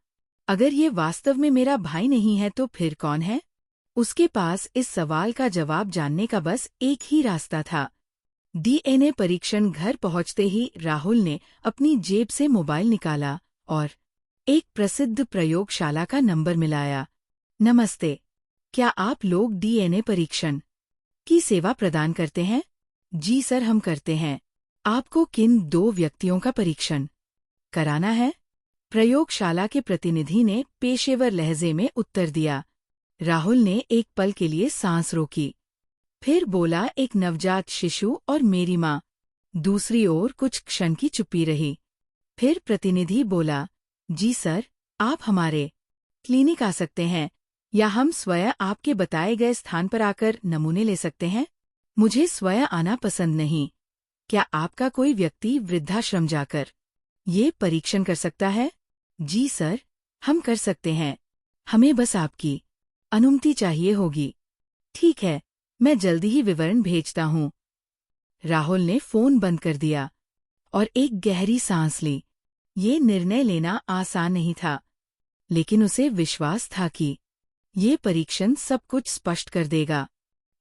अगर ये वास्तव में मेरा भाई नहीं है तो फिर कौन है? उसके पास इस सवाल का जवाब जानने का बस एक ही रास्ता था। डीएनए परीक्षण। घर पहुंचते ही राहुल ने अपनी जेब से मोबाइल निकाला और एक प्रसिद्ध प्रयोगशाला का नंबर मिलाया। नमस्ते, क्या आप लोग डीएनए परीक्षण की सेवा प्रदान करते हैं? जी सर, हम करते हैं। आपको किन 2 व्यक्तियों का परीक्षण कराना है? प्रयोगशाला के प्रतिनिधि ने पेशेवर लहजे में उत्तर दिया। राहुल ने एक पल के लिए सांस रोकी, फिर बोला, एक नवजात शिशु और मेरी माँ। दूसरी ओर कुछ क्षण की चुप्पी रही। फिर प्रतिनिधि बोला, जी सर, आप हमारे क्लिनिक आ सकते हैं, या हम स्वयं आपके बताए गए स्थान पर आकर नमूने ले सकते हैं। मुझे स्वयं आना पसंद नहीं। क्या आपका कोई व्यक्ति वृद्धाश्रम जाकर ये परीक्षण कर सकता है? जी सर, हम कर सकते हैं। हमें बस आपकी अनुमति चाहिए होगी। ठीक है, मैं जल्दी ही विवरण भेजता हूँ। राहुल ने फोन बंद कर दिया और एक गहरी सांस ली। ये निर्णय लेना आसान नहीं था, लेकिन उसे विश्वास था कि ये परीक्षण सब कुछ स्पष्ट कर देगा।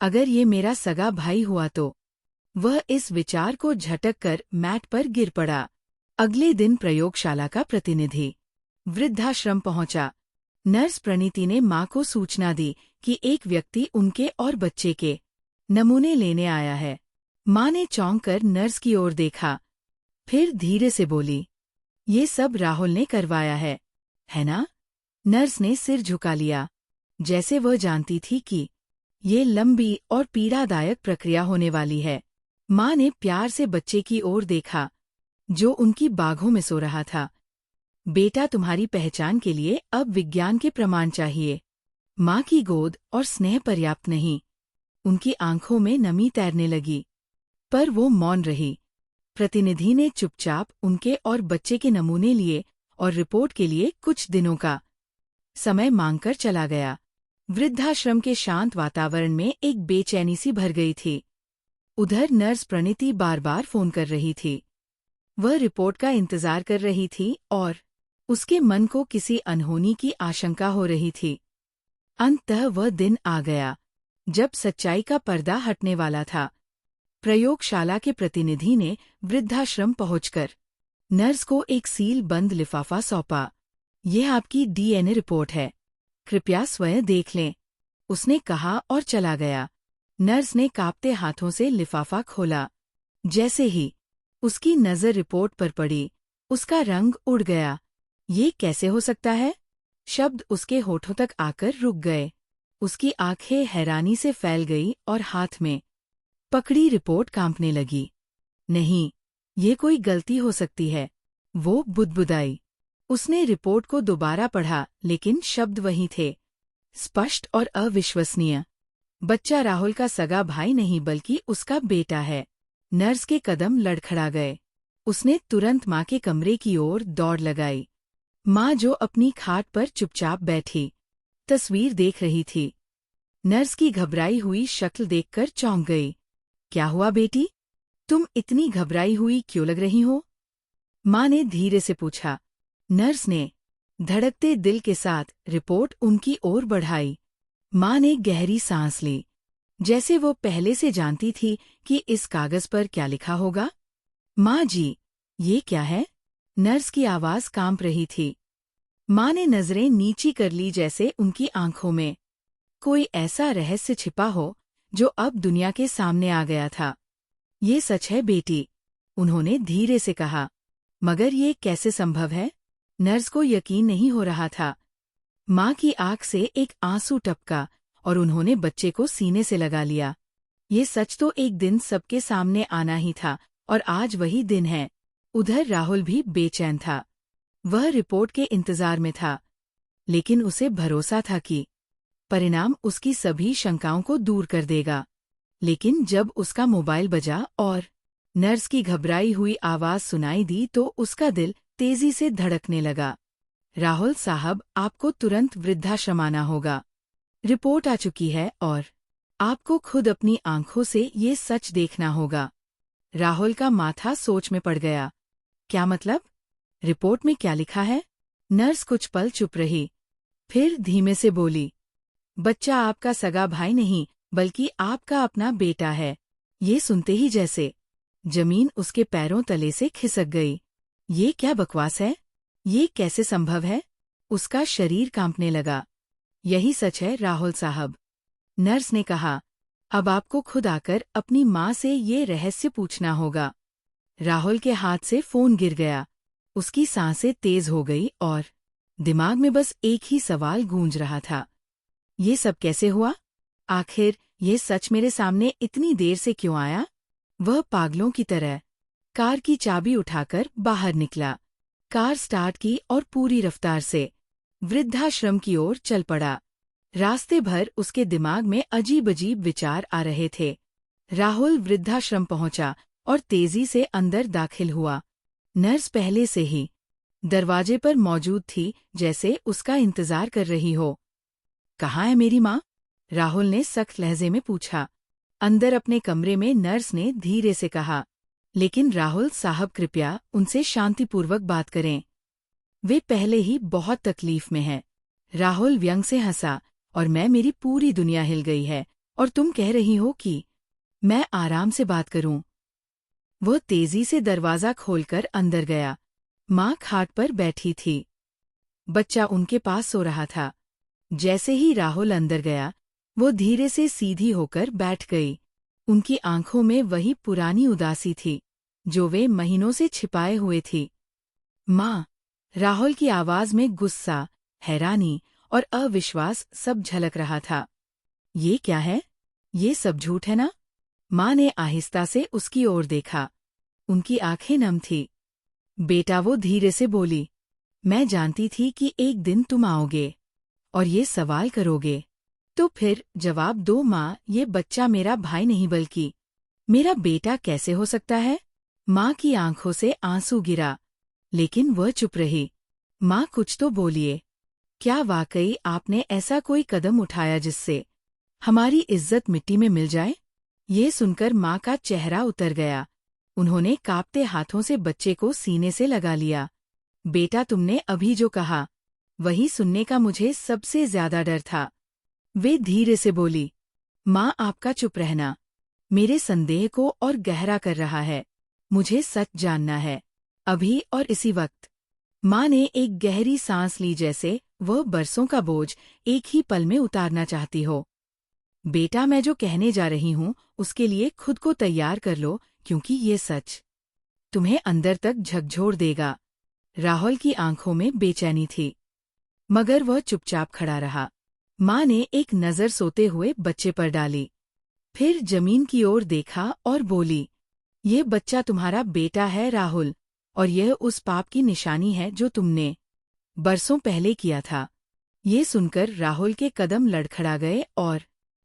अगर ये मेरा सगा भाई हुआ तो। वह इस विचार को झटक कर मैट पर गिर पड़ा। अगले दिन प्रयोगशाला का प्रतिनिधि वृद्धाश्रम पहुंचा। नर्स प्रणीति ने मां को सूचना दी कि एक व्यक्ति उनके और बच्चे के नमूने लेने आया है। मां ने चौंक कर नर्स की ओर देखा, फिर धीरे से बोली, ये सब राहुल ने करवाया है ना? नर्स ने सिर झुका लिया, जैसे वह जानती थी कि ये लंबी और पीड़ादायक प्रक्रिया होने वाली है। मां ने प्यार से बच्चे की ओर देखा, जो उनकी बाहों में सो रहा था। बेटा, तुम्हारी पहचान के लिए अब विज्ञान के प्रमाण चाहिए। मां की गोद और स्नेह पर्याप्त नहीं। उनकी आंखों में नमी तैरने लगी, पर वो मौन रही। प्रतिनिधि ने चुपचाप उनके और बच्चे के नमूने लिए और रिपोर्ट के लिए कुछ दिनों का समय मांगकर चला गया। वृद्धाश्रम के शांत वातावरण में एक बेचैनी सी भर गई थी। उधर नर्स प्रणीति बार बार फोन कर रही थी। वह रिपोर्ट का इंतजार कर रही थी और उसके मन को किसी अनहोनी की आशंका हो रही थी। अंततः वह दिन आ गया जब सच्चाई का पर्दा हटने वाला था। प्रयोगशाला के प्रतिनिधि ने वृद्धाश्रम पहुंचकर नर्स को एक सील बंद लिफाफा सौंपा। यह आपकी डीएनए रिपोर्ट है, कृपया स्वयं देख लें, उसने कहा और चला गया। नर्स ने कांपते हाथों से लिफाफा खोला। जैसे ही उसकी नजर रिपोर्ट पर पड़ी, उसका रंग उड़ गया। ये कैसे हो सकता है? शब्द उसके होठों तक आकर रुक गए। उसकी आंखें हैरानी से फैल गई और हाथ में पकड़ी रिपोर्ट कांपने लगी। नहीं, ये कोई गलती हो सकती है। वो बुदबुदाई। उसने रिपोर्ट को दोबारा पढ़ा, लेकिन शब्द वही थे, स्पष्ट और अविश्वसनीय। बच्चा राहुल का सगा भाई नहीं बल्कि उसका बेटा है। नर्स के कदम लड़खड़ा गए। उसने तुरंत माँ के कमरे की ओर दौड़ लगाई। माँ जो अपनी खाट पर चुपचाप बैठी तस्वीर देख रही थी, नर्स की घबराई हुई शक्ल देखकर चौंक गई। क्या हुआ बेटी? तुम इतनी घबराई हुई क्यों लग रही हो? माँ ने धीरे से पूछा। नर्स ने धड़कते दिल के साथ रिपोर्ट उनकी ओर बढ़ाई। माँ ने गहरी सांस ली, जैसे वो पहले से जानती थी कि इस कागज पर क्या लिखा होगा। माँ जी, ये क्या है? नर्स की आवाज कांप रही थी। माँ ने नजरें नीची कर ली, जैसे उनकी आंखों में कोई ऐसा रहस्य छिपा हो जो अब दुनिया के सामने आ गया था। ये सच है बेटी, उन्होंने धीरे से कहा। मगर ये कैसे संभव है? नर्स को यकीन नहीं हो रहा था। माँ की आंख से एक आंसू टपका और उन्होंने बच्चे को सीने से लगा लिया। ये सच तो एक दिन सबके सामने आना ही था, और आज वही दिन है। उधर राहुल भी बेचैन था। वह रिपोर्ट के इंतजार में था, लेकिन उसे भरोसा था कि परिणाम उसकी सभी शंकाओं को दूर कर देगा। लेकिन जब उसका मोबाइल बजा और नर्स की घबराई हुई आवाज सुनाई दी तो उसका दिल तेजी से धड़कने लगा। राहुल साहब, आपको तुरंत वृद्धाश्रम आना होगा। रिपोर्ट आ चुकी है और आपको खुद अपनी आंखों से ये सच देखना होगा। राहुल का माथा सोच में पड़ गया। क्या मतलब? रिपोर्ट में क्या लिखा है? नर्स कुछ पल चुप रही, फिर धीमे से बोली, बच्चा आपका सगा भाई नहीं बल्कि आपका अपना बेटा है। ये सुनते ही जैसे जमीन उसके पैरों तले से खिसक गई। ये क्या बकवास है? ये कैसे संभव है? उसका शरीर कांपने लगा। यही सच है राहुल साहब, नर्स ने कहा। अब आपको खुद आकर अपनी माँ से ये रहस्य पूछना होगा। राहुल के हाथ से फोन गिर गया। उसकी सांसें तेज हो गई और दिमाग में बस एक ही सवाल गूंज रहा था, ये सब कैसे हुआ? आखिर ये सच मेरे सामने इतनी देर से क्यों आया? वह पागलों की तरह कार की चाबी उठाकर बाहर निकला। कार स्टार्ट की और पूरी रफ्तार से वृद्धाश्रम की ओर चल पड़ा। रास्ते भर उसके दिमाग में अजीब अजीब विचार आ रहे थे। राहुल वृद्धाश्रम पहुंचा और तेजी से अंदर दाखिल हुआ। नर्स पहले से ही दरवाजे पर मौजूद थी, जैसे उसका इंतजार कर रही हो। कहाँ है मेरी माँ? राहुल ने सख्त लहजे में पूछा। अंदर अपने कमरे में, नर्स ने धीरे से कहा। लेकिन राहुल साहब, कृपया उनसे शांतिपूर्वक बात करें। वे पहले ही बहुत तकलीफ में हैं। राहुल व्यंग से हंसा। और मेरी पूरी दुनिया हिल गई है और तुम कह रही हो कि मैं आराम से बात करूं? वह तेजी से दरवाजा खोलकर अंदर गया। माँ खाट पर बैठी थी। बच्चा उनके पास सो रहा था। जैसे ही राहुल अंदर गया, वो धीरे से सीधी होकर बैठ गई। उनकी आंखों में वही पुरानी उदासी थी जो वे महीनों से छिपाए हुए थी। माँ, राहुल की आवाज में गुस्सा, हैरानी और अविश्वास सब झलक रहा था। ये क्या है? ये सब झूठ है ना? माँ ने आहिस्ता से उसकी ओर देखा। उनकी आंखें नम थी। बेटा, वो धीरे से बोली, मैं जानती थी कि एक दिन तुम आओगे और ये सवाल करोगे। तो फिर जवाब दो माँ, ये बच्चा मेरा भाई नहीं बल्कि मेरा बेटा कैसे हो सकता है? माँ की आंखों से आंसू गिरा, लेकिन वह चुप रही। माँ, कुछ तो बोलिए। क्या वाकई आपने ऐसा कोई कदम उठाया जिससे हमारी इज्जत मिट्टी में मिल जाए? ये सुनकर माँ का चेहरा उतर गया। उन्होंने कांपते हाथों से बच्चे को सीने से लगा लिया। बेटा, तुमने अभी जो कहा वही सुनने का मुझे सबसे ज्यादा डर था। वे धीरे से बोली, माँ, आपका चुप रहना मेरे संदेह को और गहरा कर रहा है। मुझे सच जानना है, अभी और इसी वक्त। माँ ने एक गहरी सांस ली, जैसे वह बरसों का बोझ एक ही पल में उतारना चाहती हो। बेटा, मैं जो कहने जा रही हूँ उसके लिए खुद को तैयार कर लो, क्योंकि ये सच तुम्हें अंदर तक झकझोर देगा। राहुल की आंखों में बेचैनी थी, मगर वह चुपचाप खड़ा रहा। माँ ने एक नज़र सोते हुए बच्चे पर डाली, फिर जमीन की ओर देखा और बोली, ये बच्चा तुम्हारा बेटा है राहुल, और यह उस पाप की निशानी है जो तुमने बरसों पहले किया था। ये सुनकर राहुल के कदम लड़खड़ा गए और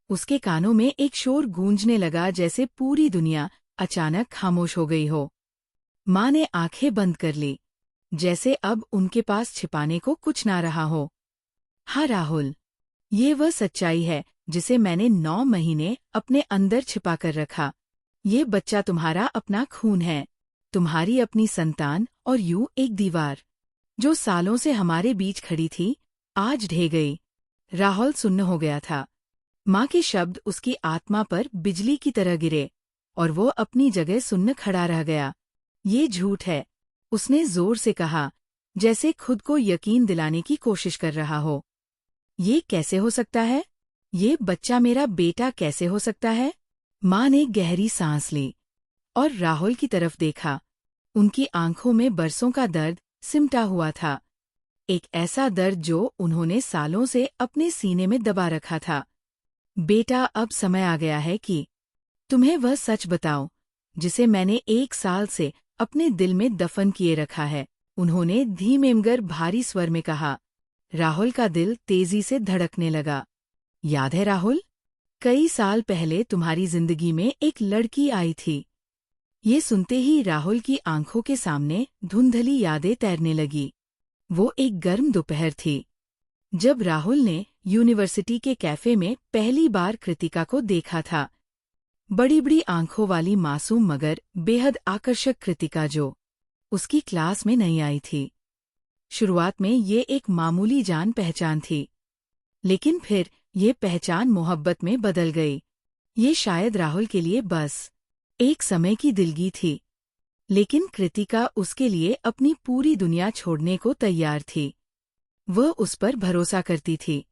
उसके कानों में एक शोर गूंजने लगा जैसे पूरी दुनिया अचानक खामोश हो गई हो। माँ ने आंखें बंद कर ली, जैसे अब उनके पास छिपाने को कुछ ना रहा हो। हाँ राहुल, ये वह सच्चाई है जिसे मैंने 9 महीने अपने अंदर छिपा कर रखा। ये बच्चा तुम्हारा अपना खून है, तुम्हारी अपनी संतान, और यूं एक दीवार जो सालों से हमारे बीच खड़ी थी, आज ढह गई। राहुल सुन्न हो गया था। माँ के शब्द उसकी आत्मा पर बिजली की तरह गिरे और वो अपनी जगह सुन्न खड़ा रह गया। ये झूठ है, उसने जोर से कहा, जैसे खुद को यकीन दिलाने की कोशिश कर रहा हो। ये कैसे हो सकता है? ये बच्चा मेरा बेटा कैसे हो सकता है? माँ ने गहरी सांस ली और राहुल की तरफ देखा। उनकी आंखों में बरसों का दर्द सिमटा हुआ था, एक ऐसा दर्द जो उन्होंने सालों से अपने सीने में दबा रखा था। बेटा, अब समय आ गया है कि तुम्हें वह सच बताओ जिसे मैंने 1 साल से अपने दिल में दफन किए रखा है, उन्होंने धीमे मगर भारी स्वर में कहा। राहुल का दिल तेजी से धड़कने लगा। याद है राहुल, कई साल पहले तुम्हारी जिंदगी में एक लड़की आई थी। ये सुनते ही राहुल की आंखों के सामने धुंधली यादें तैरने लगी। वो एक गर्म दोपहर थी जब राहुल ने यूनिवर्सिटी के कैफे में पहली बार कृतिका को देखा था। बड़ी बड़ी आंखों वाली मासूम मगर बेहद आकर्षक कृतिका जो उसकी क्लास में नहीं आई थी। शुरुआत में ये एक मामूली जान पहचान थी, लेकिन फिर ये पहचान मोहब्बत में बदल गई। ये शायद राहुल के लिए बस एक समय की दिलगी थी, लेकिन कृतिका उसके लिए अपनी पूरी दुनिया छोड़ने को तैयार थी। वह उस पर भरोसा करती थी,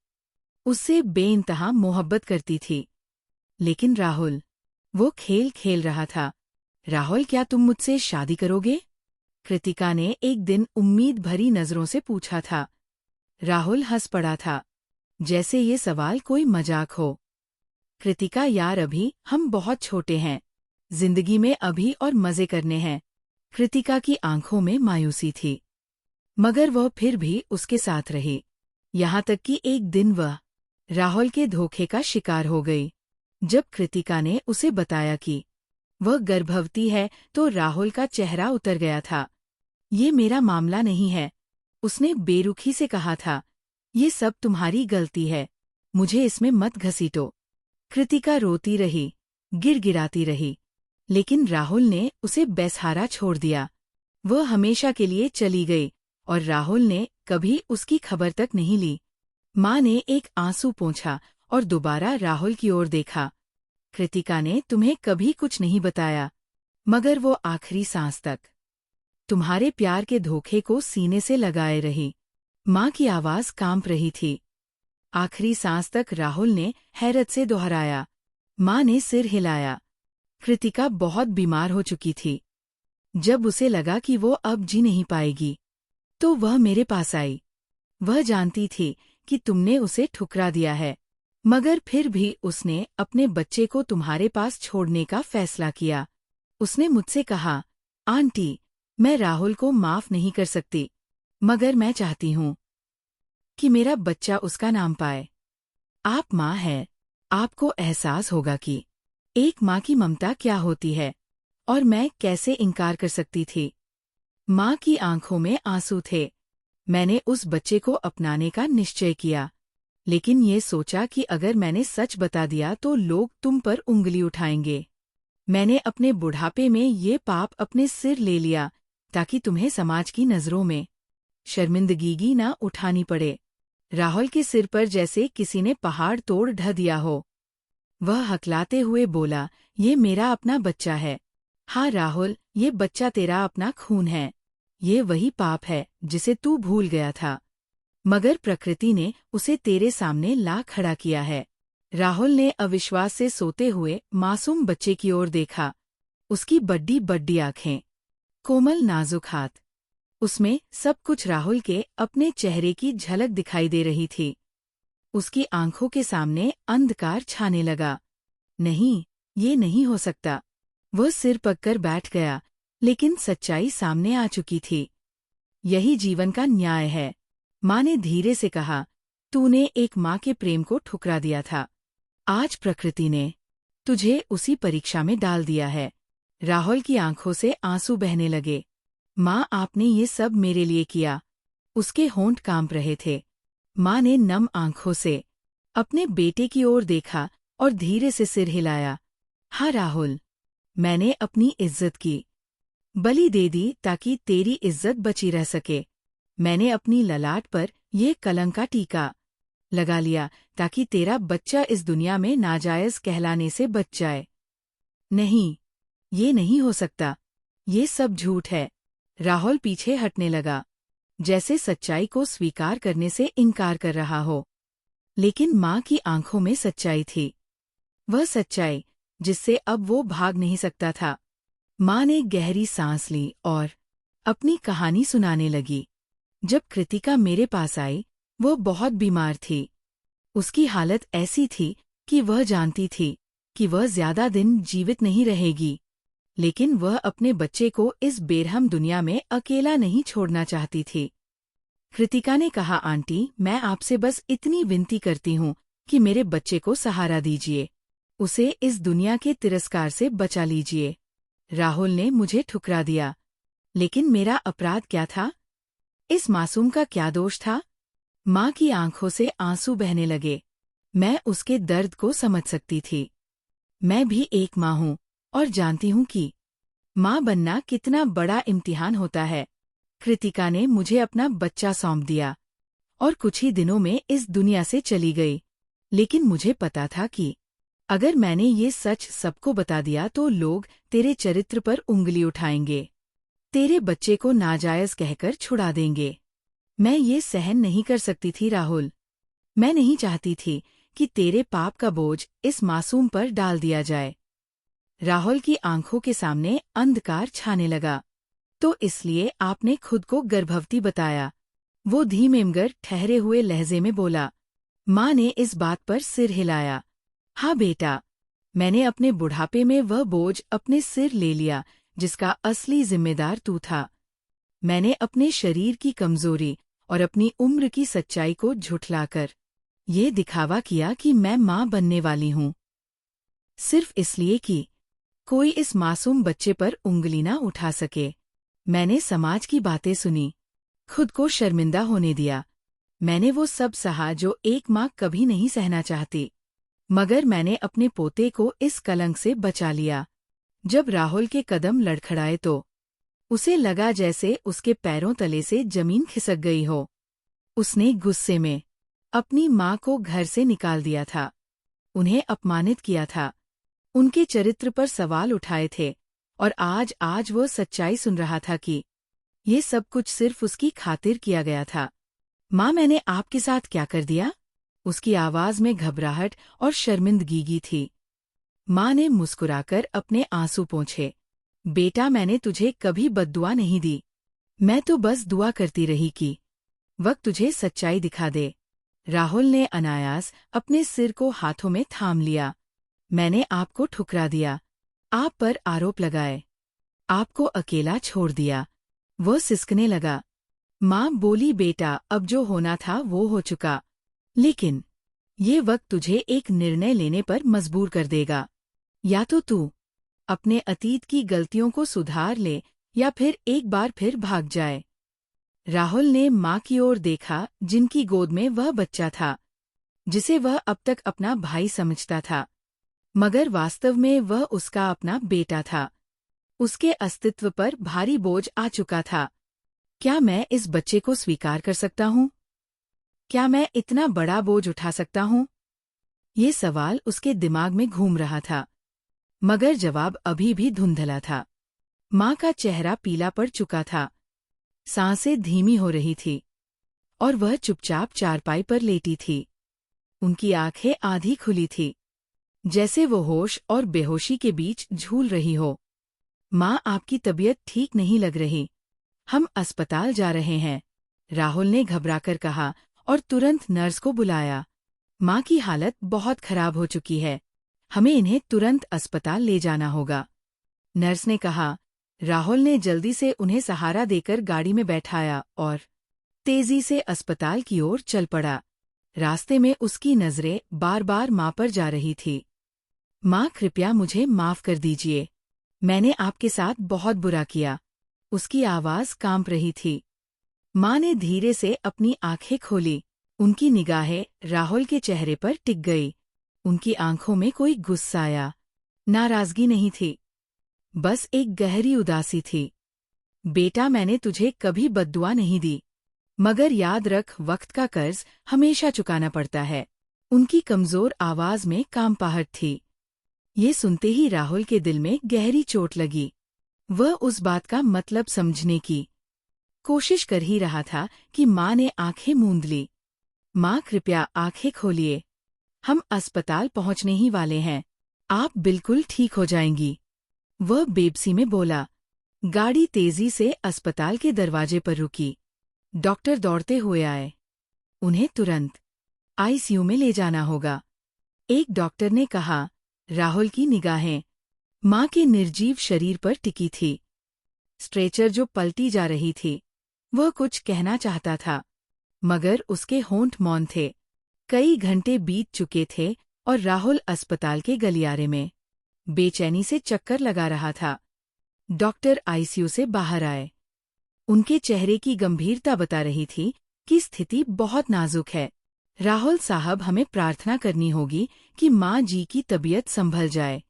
उससे बेइंतहा मोहब्बत करती थी। लेकिन राहुल, वो खेल खेल रहा था। राहुल, क्या तुम मुझसे शादी करोगे? कृतिका ने एक दिन उम्मीद भरी नजरों से पूछा था। राहुल हंस पड़ा था, जैसे ये सवाल कोई मजाक हो। कृतिका, यार अभी हम बहुत छोटे हैं, जिंदगी में अभी और मजे करने हैं। कृतिका की आंखों में मायूसी थी, मगर वह फिर भी उसके साथ रही, यहाँ तक कि एक दिन वह राहुल के धोखे का शिकार हो गई। जब कृतिका ने उसे बताया कि वह गर्भवती है तो राहुल का चेहरा उतर गया था। ये मेरा मामला नहीं है, उसने बेरुखी से कहा था। ये सब तुम्हारी गलती है, मुझे इसमें मत घसीटो। कृतिका रोती रही, गिड़गिड़ाती रही, लेकिन राहुल ने उसे बेसहारा छोड़ दिया। वह हमेशा के लिए चली गई और राहुल ने कभी उसकी खबर तक नहीं ली। माँ ने एक आंसू पोंछा और दोबारा राहुल की ओर देखा। कृतिका ने तुम्हें कभी कुछ नहीं बताया, मगर वो आखिरी सांस तक तुम्हारे प्यार के धोखे को सीने से लगाए रही। माँ की आवाज कांप रही थी। आखिरी सांस तक, राहुल ने हैरत से दोहराया। माँ ने सिर हिलाया। कृतिका बहुत बीमार हो चुकी थी। जब उसे लगा कि वो अब जी नहीं पाएगी, तो वह मेरे पास आई। वह जानती थी कि तुमने उसे ठुकरा दिया है, मगर फिर भी उसने अपने बच्चे को तुम्हारे पास छोड़ने का फैसला किया। उसने मुझसे कहा, आंटी, मैं राहुल को माफ नहीं कर सकती, मगर मैं चाहती हूँ कि मेरा बच्चा उसका नाम पाए। आप माँ हैं, आपको एहसास होगा कि एक माँ की ममता क्या होती है, और मैं कैसे इनकार कर सकती थी। माँ की आंखों में आंसू थे। मैंने उस बच्चे को अपनाने का निश्चय किया, लेकिन ये सोचा कि अगर मैंने सच बता दिया तो लोग तुम पर उंगली उठाएंगे। मैंने अपने बुढ़ापे में ये पाप अपने सिर ले लिया ताकि तुम्हें समाज की नजरों में शर्मिंदगी ना उठानी पड़े। राहुल के सिर पर जैसे किसी ने पहाड़ तोड़ ढह दिया हो। वह हकलाते हुए बोला, ये मेरा अपना बच्चा है। हाँ राहुल, ये बच्चा तेरा अपना खून है। ये वही पाप है जिसे तू भूल गया था, मगर प्रकृति ने उसे तेरे सामने ला खड़ा किया है। राहुल ने अविश्वास से सोते हुए मासूम बच्चे की ओर देखा। उसकी बड्डी बड्डी आंखें, कोमल नाजुक हाथ, उसमें सब कुछ राहुल के अपने चेहरे की झलक दिखाई दे रही थी। उसकी आंखों के सामने अंधकार छाने लगा। नहीं, ये नहीं हो सकता। वह सिर पककर बैठ गया, लेकिन सच्चाई सामने आ चुकी थी। यही जीवन का न्याय है। माँ ने धीरे से कहा, तूने एक माँ के प्रेम को ठुकरा दिया था। आज प्रकृति ने तुझे उसी परीक्षा में डाल दिया है। राहुल की आंखों से आंसू बहने लगे। माँ, आपने ये सब मेरे लिए किया। उसके होंठ कांप रहे थे। माँ ने नम आंखों से अपने बेटे की ओर देखा और धीरे से सिर हिलाया। हाँ राहुल, मैंने अपनी इज्जत की बलि दे दी ताकि तेरी इज्जत बची रह सके। मैंने अपनी ललाट पर ये कलंक का टीका लगा लिया ताकि तेरा बच्चा इस दुनिया में नाजायज कहलाने से बच जाए। नहीं, ये नहीं हो सकता। ये सब झूठ है। राहुल पीछे हटने लगा, जैसे सच्चाई को स्वीकार करने से इनकार कर रहा हो। लेकिन माँ की आंखों में सच्चाई थी। वह सच्चाई जिससे अब वो भाग नहीं सकता था। माँ ने गहरी सांस ली और अपनी कहानी सुनाने लगी। जब कृतिका मेरे पास आई, वो बहुत बीमार थी। उसकी हालत ऐसी थी कि वह जानती थी कि वह ज्यादा दिन जीवित नहीं रहेगी, लेकिन वह अपने बच्चे को इस बेरहम दुनिया में अकेला नहीं छोड़ना चाहती थी। कृतिका ने कहा, आंटी, मैं आपसे बस इतनी विनती करती हूँ कि मेरे बच्चे को सहारा दीजिए। उसे इस दुनिया के तिरस्कार से बचा लीजिए। राहुल ने मुझे ठुकरा दिया, लेकिन मेरा अपराध क्या था? इस मासूम का क्या दोष था? माँ की आंखों से आंसू बहने लगे। मैं उसके दर्द को समझ सकती थी। मैं भी एक माँ हूँ और जानती हूँ कि माँ बनना कितना बड़ा इम्तिहान होता है। कृतिका ने मुझे अपना बच्चा सौंप दिया और कुछ ही दिनों में इस दुनिया से चली गई। लेकिन मुझे पता था कि अगर मैंने ये सच सबको बता दिया तो लोग तेरे चरित्र पर उंगली उठाएंगे, तेरे बच्चे को नाजायज कहकर छुड़ा देंगे। मैं ये सहन नहीं कर सकती थी राहुल। मैं नहीं चाहती थी कि तेरे पाप का बोझ इस मासूम पर डाल दिया जाए। राहुल की आंखों के सामने अंधकार छाने लगा। तो इसलिए आपने खुद को गर्भवती बताया? वो धीमे मगर ठहरे हुए लहजे में बोला। माँ ने इस बात पर सिर हिलाया। हाँ बेटा, मैंने अपने बुढ़ापे में वह बोझ अपने सिर ले लिया जिसका असली जिम्मेदार तू था। मैंने अपने शरीर की कमजोरी और अपनी उम्र की सच्चाई को झुठलाकर ये दिखावा किया कि मैं माँ बनने वाली हूँ, सिर्फ इसलिए कि कोई इस मासूम बच्चे पर उंगली ना उठा सके। मैंने समाज की बातें सुनी, खुद को शर्मिंदा होने दिया। मैंने वो सब सहा जो एक माँ कभी नहीं सहना चाहती, मगर मैंने अपने पोते को इस कलंक से बचा लिया। जब राहुल के कदम लड़खड़ाए तो उसे लगा जैसे उसके पैरों तले से जमीन खिसक गई हो। उसने गुस्से में अपनी माँ को घर से निकाल दिया था, उन्हें अपमानित किया था, उनके चरित्र पर सवाल उठाए थे और आज वो सच्चाई सुन रहा था कि ये सब कुछ सिर्फ उसकी खातिर किया गया था। माँ, मैंने आपके साथ क्या कर दिया? उसकी आवाज में घबराहट और शर्मिंदगी थी। माँ ने मुस्कुराकर अपने आंसू पोंछे। बेटा, मैंने तुझे कभी बद्दुआ नहीं दी। मैं तो बस दुआ करती रही कि वक्त तुझे सच्चाई दिखा दे। राहुल ने अनायास अपने सिर को हाथों में थाम लिया। मैंने आपको ठुकरा दिया, आप पर आरोप लगाए, आपको अकेला छोड़ दिया। वो सिसकने लगा। माँ बोली, बेटा, अब जो होना था वो हो चुका, लेकिन ये वक्त तुझे एक निर्णय लेने पर मजबूर कर देगा। या तो तू अपने अतीत की गलतियों को सुधार ले या फिर एक बार फिर भाग जाए। राहुल ने माँ की ओर देखा, जिनकी गोद में वह बच्चा था जिसे वह अब तक अपना भाई समझता था, मगर वास्तव में वह उसका अपना बेटा था। उसके अस्तित्व पर भारी बोझ आ चुका था। क्या मैं इस बच्चे को स्वीकार कर सकता हूँ? क्या मैं इतना बड़ा बोझ उठा सकता हूँ? ये सवाल उसके दिमाग में घूम रहा था, मगर जवाब अभी भी धुंधला था। माँ का चेहरा पीला पड़ चुका था, सांसें धीमी हो रही थी और वह चुपचाप चारपाई पर लेटी थी। उनकी आंखें आधी खुली थी, जैसे वो होश और बेहोशी के बीच झूल रही हो। माँ, आपकी तबीयत ठीक नहीं लग रही, हम अस्पताल जा रहे हैं, राहुल ने घबराकर कहा और तुरंत नर्स को बुलाया। माँ की हालत बहुत खराब हो चुकी है, हमें इन्हें तुरंत अस्पताल ले जाना होगा। नर्स ने कहा, राहुल ने जल्दी से उन्हें सहारा देकर गाड़ी में बैठाया और तेजी से अस्पताल की ओर चल पड़ा। रास्ते में उसकी नजरें बार बार माँ पर जा रही थी। माँ, कृपया मुझे माफ कर दीजिए। मैंने आपके साथ बहुत बुरा किया। उसकी आवाज कांप रही थी। माँ ने धीरे से अपनी आंखें खोली। उनकी निगाहें राहुल के चेहरे पर टिक गई। उनकी आंखों में कोई गुस्सा या नाराजगी नहीं थी, बस एक गहरी उदासी थी। बेटा, मैंने तुझे कभी बद्दुआ नहीं दी, मगर याद रख, वक्त का कर्ज हमेशा चुकाना पड़ता है। उनकी कमजोर आवाज में कांपाहट थी। ये सुनते ही राहुल के दिल में गहरी चोट लगी। वह उस बात का मतलब समझने की कोशिश कर ही रहा था कि माँ ने आंखें मूंद ली। माँ, कृपया आंखें खोलिए। हम अस्पताल पहुंचने ही वाले हैं। आप बिल्कुल ठीक हो जाएंगी, वह बेबसी में बोला। गाड़ी तेजी से अस्पताल के दरवाजे पर रुकी। डॉक्टर दौड़ते हुए आए। उन्हें तुरंत आईसीयू में ले जाना होगा, एक डॉक्टर ने कहा। राहुल की निगाहें माँ के निर्जीव शरीर पर टिकी थी। स्ट्रेचर जो पलटी जा रही थी, वह कुछ कहना चाहता था, मगर उसके होंठ मौन थे। कई घंटे बीत चुके थे और राहुल अस्पताल के गलियारे में बेचैनी से चक्कर लगा रहा था। डॉक्टर आईसीयू से बाहर आए। उनके चेहरे की गंभीरता बता रही थी कि स्थिति बहुत नाजुक है। राहुल साहब, हमें प्रार्थना करनी होगी कि माँ जी की तबीयत संभल जाए,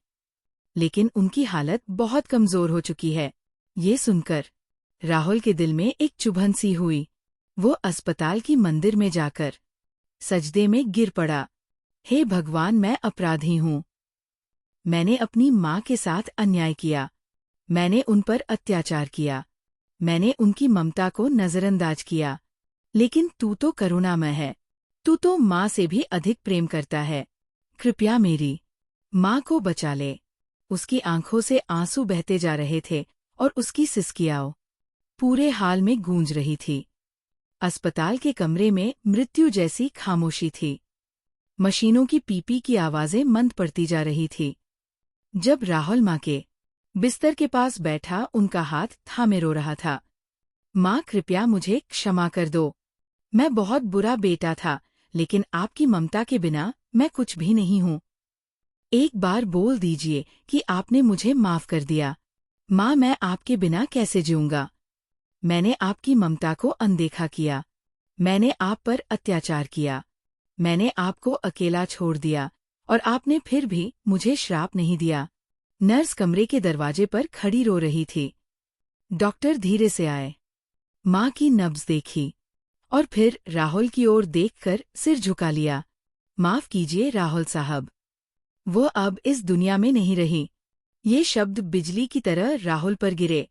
लेकिन उनकी हालत बहुत कमजोर हो चुकी है। ये सुनकर राहुल के दिल में एक चुभन सी हुई। वो अस्पताल की मंदिर में जाकर सजदे में गिर पड़ा। हे भगवान, मैं अपराधी हूँ। मैंने अपनी माँ के साथ अन्याय किया। मैंने उन पर अत्याचार किया। मैंने उनकी ममता को नजरअंदाज किया। लेकिन तू तो करुणामय है। तू तो माँ से भी अधिक प्रेम करता है। कृपया मेरी माँ को बचा ले। उसकी आंखों से आंसू बहते जा रहे थे और उसकी सिसकियां पूरे हाल में गूंज रही थी। अस्पताल के कमरे में मृत्यु जैसी खामोशी थी। मशीनों की पीपी की आवाजें मंद पड़ती जा रही थी। जब राहुल माँ के बिस्तर के पास बैठा, उनका हाथ थामे रो रहा था। माँ, कृपया मुझे क्षमा कर दो। मैं बहुत बुरा बेटा था, लेकिन आपकी ममता के बिना मैं कुछ भी नहीं हूँ। एक बार बोल दीजिए कि आपने मुझे माफ कर दिया। माँ, मैं आपके बिना कैसे जीऊंगा। मैंने आपकी ममता को अनदेखा किया। मैंने आप पर अत्याचार किया। मैंने आपको अकेला छोड़ दिया और आपने फिर भी मुझे श्राप नहीं दिया। नर्स कमरे के दरवाजे पर खड़ी रो रही थी। डॉक्टर धीरे से आए। माँ की नब्ज देखी और फिर राहुल की ओर देखकर सिर झुका लिया। माफ कीजिए राहुल साहब। वो अब इस दुनिया में नहीं रही। ये शब्द बिजली की तरह राहुल पर गिरे।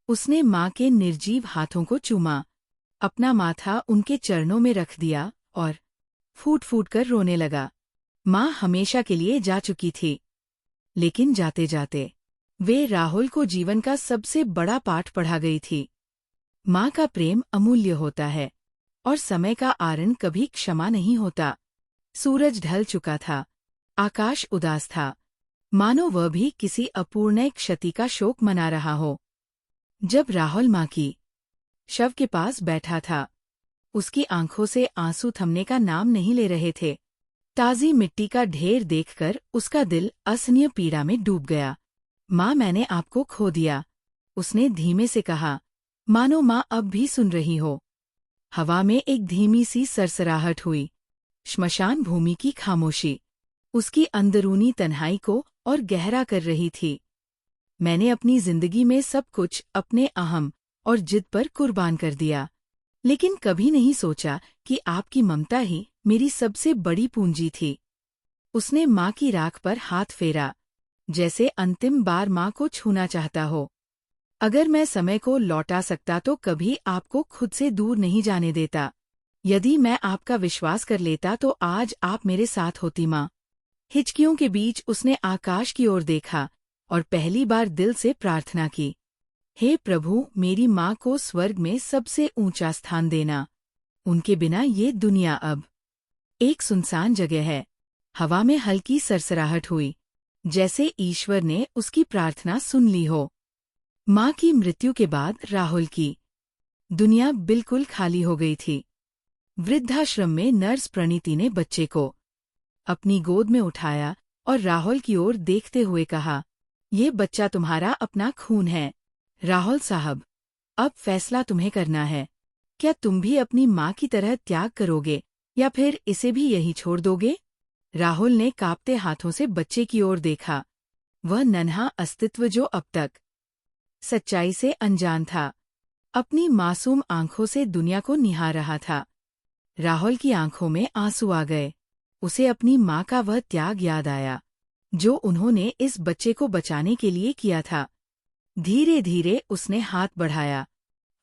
उसने माँ के निर्जीव हाथों को चूमा, अपना माथा उनके चरणों में रख दिया और फूट फूट कर रोने लगा। माँ हमेशा के लिए जा चुकी थी, लेकिन जाते जाते वे राहुल को जीवन का सबसे बड़ा पाठ पढ़ा गई थी। माँ का प्रेम अमूल्य होता है और समय का आरण कभी क्षमा नहीं होता। सूरज ढल चुका था। आकाश उदास था, मानो वह भी किसी अपूर्णय क्षति का शोक मना रहा हो। जब राहुल माँ की शव के पास बैठा था, उसकी आंखों से आंसू थमने का नाम नहीं ले रहे थे। ताजी मिट्टी का ढेर देखकर उसका दिल असहनीय पीड़ा में डूब गया। माँ, मैंने आपको खो दिया, उसने धीमे से कहा, मानो माँ अब भी सुन रही हो। हवा में एक धीमी सी सरसराहट हुई। श्मशान भूमि की खामोशी उसकी अंदरूनी तन्हाई को और गहरा कर रही थी। मैंने अपनी जिंदगी में सब कुछ अपने अहम और जिद पर कुर्बान कर दिया, लेकिन कभी नहीं सोचा कि आपकी ममता ही मेरी सबसे बड़ी पूंजी थी। उसने माँ की राख पर हाथ फेरा, जैसे अंतिम बार माँ को छूना चाहता हो। अगर मैं समय को लौटा सकता तो कभी आपको खुद से दूर नहीं जाने देता। यदि मैं आपका विश्वास कर लेता तो आज आप मेरे साथ होती माँ। हिचकियों के बीच उसने आकाश की ओर देखा और पहली बार दिल से प्रार्थना की, हे प्रभु, मेरी माँ को स्वर्ग में सबसे ऊंचा स्थान देना। उनके बिना ये दुनिया अब एक सुनसान जगह है। हवा में हल्की सरसराहट हुई, जैसे ईश्वर ने उसकी प्रार्थना सुन ली हो। माँ की मृत्यु के बाद राहुल की दुनिया बिल्कुल खाली हो गई थी। वृद्धाश्रम में नर्स प्रणीति ने बच्चे को अपनी गोद में उठाया और राहुल की ओर देखते हुए कहा, ये बच्चा तुम्हारा अपना खून है। राहुल साहब, अब फैसला तुम्हें करना है। क्या तुम भी अपनी माँ की तरह त्याग करोगे या फिर इसे भी यहीं छोड़ दोगे? राहुल ने कांपते हाथों से बच्चे की ओर देखा। वह नन्हा अस्तित्व जो अब तक सच्चाई से अनजान था, अपनी मासूम आंखों से दुनिया को निहार रहा था। राहुल की आंखों में आंसू आ गए। उसे अपनी माँ का वह त्याग याद आया जो उन्होंने इस बच्चे को बचाने के लिए किया था। धीरे धीरे उसने हाथ बढ़ाया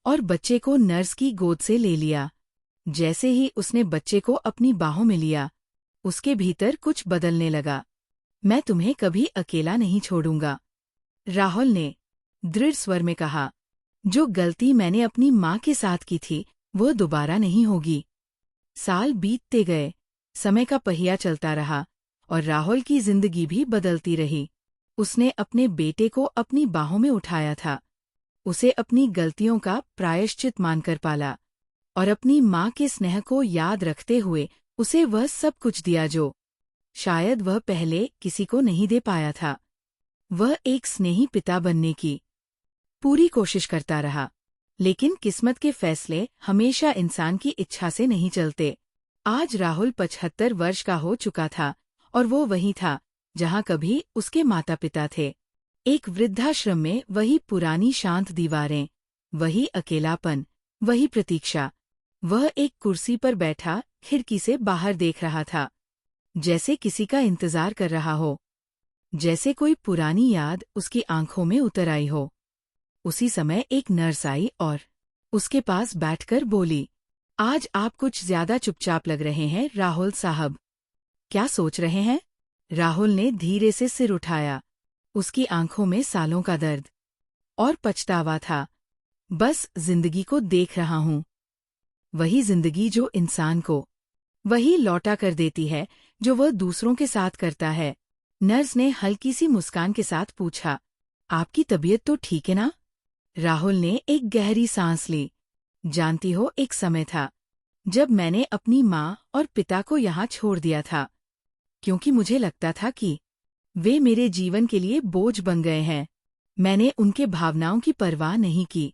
और बच्चे को नर्स की गोद से ले लिया। जैसे ही उसने बच्चे को अपनी बाहों में लिया, उसके भीतर कुछ बदलने लगा। मैं तुम्हें कभी अकेला नहीं छोड़ूंगा, राहुल ने दृढ़ स्वर में कहा। जो गलती मैंने अपनी माँ के साथ की थी, वो दोबारा नहीं होगी। साल बीतते गए, समय का पहिया चलता रहा और राहुल की जिंदगी भी बदलती रही। उसने अपने बेटे को अपनी बाहों में उठाया था। उसे अपनी गलतियों का प्रायश्चित मानकर पाला और अपनी माँ के स्नेह को याद रखते हुए उसे वह सब कुछ दिया जो शायद वह पहले किसी को नहीं दे पाया था। वह एक स्नेही पिता बनने की पूरी कोशिश करता रहा, लेकिन किस्मत के फैसले हमेशा इंसान की इच्छा से नहीं चलते। आज राहुल 75 वर्ष का हो चुका था और वो वहीं था जहाँ कभी उसके माता पिता थे। एक वृद्धाश्रम में वही पुरानी शांत दीवारें, वही अकेलापन, वही प्रतीक्षा। वह एक कुर्सी पर बैठा खिड़की से बाहर देख रहा था, जैसे किसी का इंतजार कर रहा हो, जैसे कोई पुरानी याद उसकी आंखों में उतर आई हो। उसी समय एक नर्स आई और उसके पास बैठकर बोली, आज आप कुछ ज्यादा चुपचाप लग रहे हैं राहुल साहब। क्या सोच रहे हैं? राहुल ने धीरे से सिर उठाया। उसकी आंखों में सालों का दर्द और पछतावा था। बस जिंदगी को देख रहा हूँ, वही जिंदगी जो इंसान को वही लौटा कर देती है जो वह दूसरों के साथ करता है। नर्स ने हल्की सी मुस्कान के साथ पूछा, आपकी तबीयत तो ठीक है ना? राहुल ने एक गहरी सांस ली। जानती हो, एक समय था जब मैंने अपनी माँ और पिता को यहाँ छोड़ दिया था, क्योंकि मुझे लगता था कि वे मेरे जीवन के लिए बोझ बन गए हैं। मैंने उनके भावनाओं की परवाह नहीं की,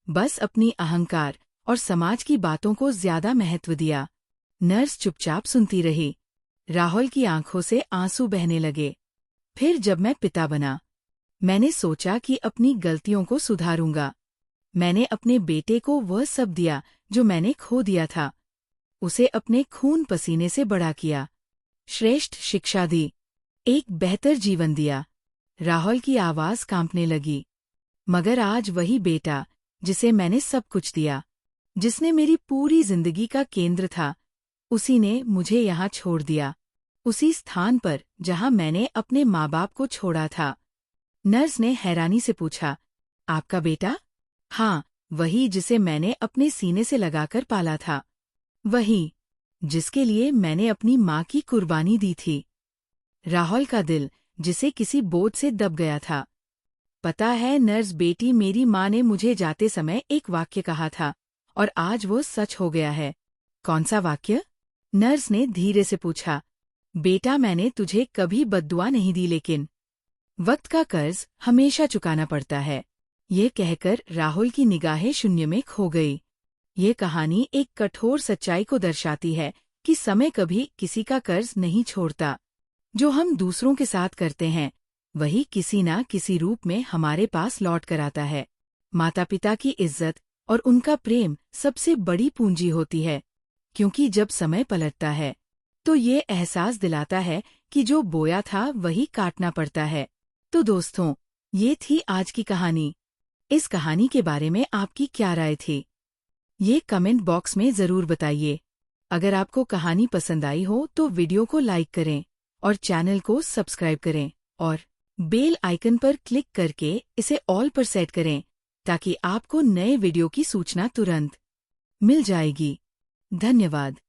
बस अपनी अहंकार और समाज की बातों को ज्यादा महत्व दिया। नर्स चुपचाप सुनती रही। राहुल की आंखों से आंसू बहने लगे। फिर जब मैं पिता बना, मैंने सोचा कि अपनी गलतियों को सुधारूंगा। मैंने अपने बेटे को वह सब दिया जो मैंने खो दिया था। उसे अपने खून पसीने से बड़ा किया, श्रेष्ठ शिक्षा दी, एक बेहतर जीवन दिया। राहुल की आवाज कांपने लगी। मगर आज वही बेटा जिसे मैंने सब कुछ दिया, जिसने मेरी पूरी जिंदगी का केंद्र था, उसी ने मुझे यहाँ छोड़ दिया, उसी स्थान पर जहाँ मैंने अपने माँ बाप को छोड़ा था। नर्स ने हैरानी से पूछा, आपका बेटा? हाँ, वही जिसे मैंने अपने सीने से लगाकर पाला था, वही जिसके लिए मैंने अपनी माँ की कुर्बानी दी थी। राहुल का दिल जिसे किसी बोझ से दब गया था। पता है नर्स बेटी, मेरी माँ ने मुझे जाते समय एक वाक्य कहा था और आज वो सच हो गया है। कौन सा वाक्य? नर्स ने धीरे से पूछा। बेटा, मैंने तुझे कभी बद्दुआ नहीं दी, लेकिन वक्त का कर्ज हमेशा चुकाना पड़ता है। ये कहकर राहुल की निगाहें शून्य में खो गई। ये कहानी एक कठोर सच्चाई को दर्शाती है कि समय कभी किसी का कर्ज नहीं छोड़ता। जो हम दूसरों के साथ करते हैं, वही किसी ना किसी रूप में हमारे पास लौट कर आता है। माता पिता की इज्जत और उनका प्रेम सबसे बड़ी पूंजी होती है, क्योंकि जब समय पलटता है तो ये एहसास दिलाता है कि जो बोया था वही काटना पड़ता है। तो दोस्तों, ये थी आज की कहानी। इस कहानी के बारे में आपकी क्या राय थी, ये कमेंट बॉक्स में जरूर बताइए। अगर आपको कहानी पसंद आई हो तो वीडियो को लाइक करें और चैनल को सब्सक्राइब करें और बेल आइकन पर क्लिक करके इसे ऑल पर सेट करें, ताकि आपको नए वीडियो की सूचना तुरंत मिल जाएगी। धन्यवाद।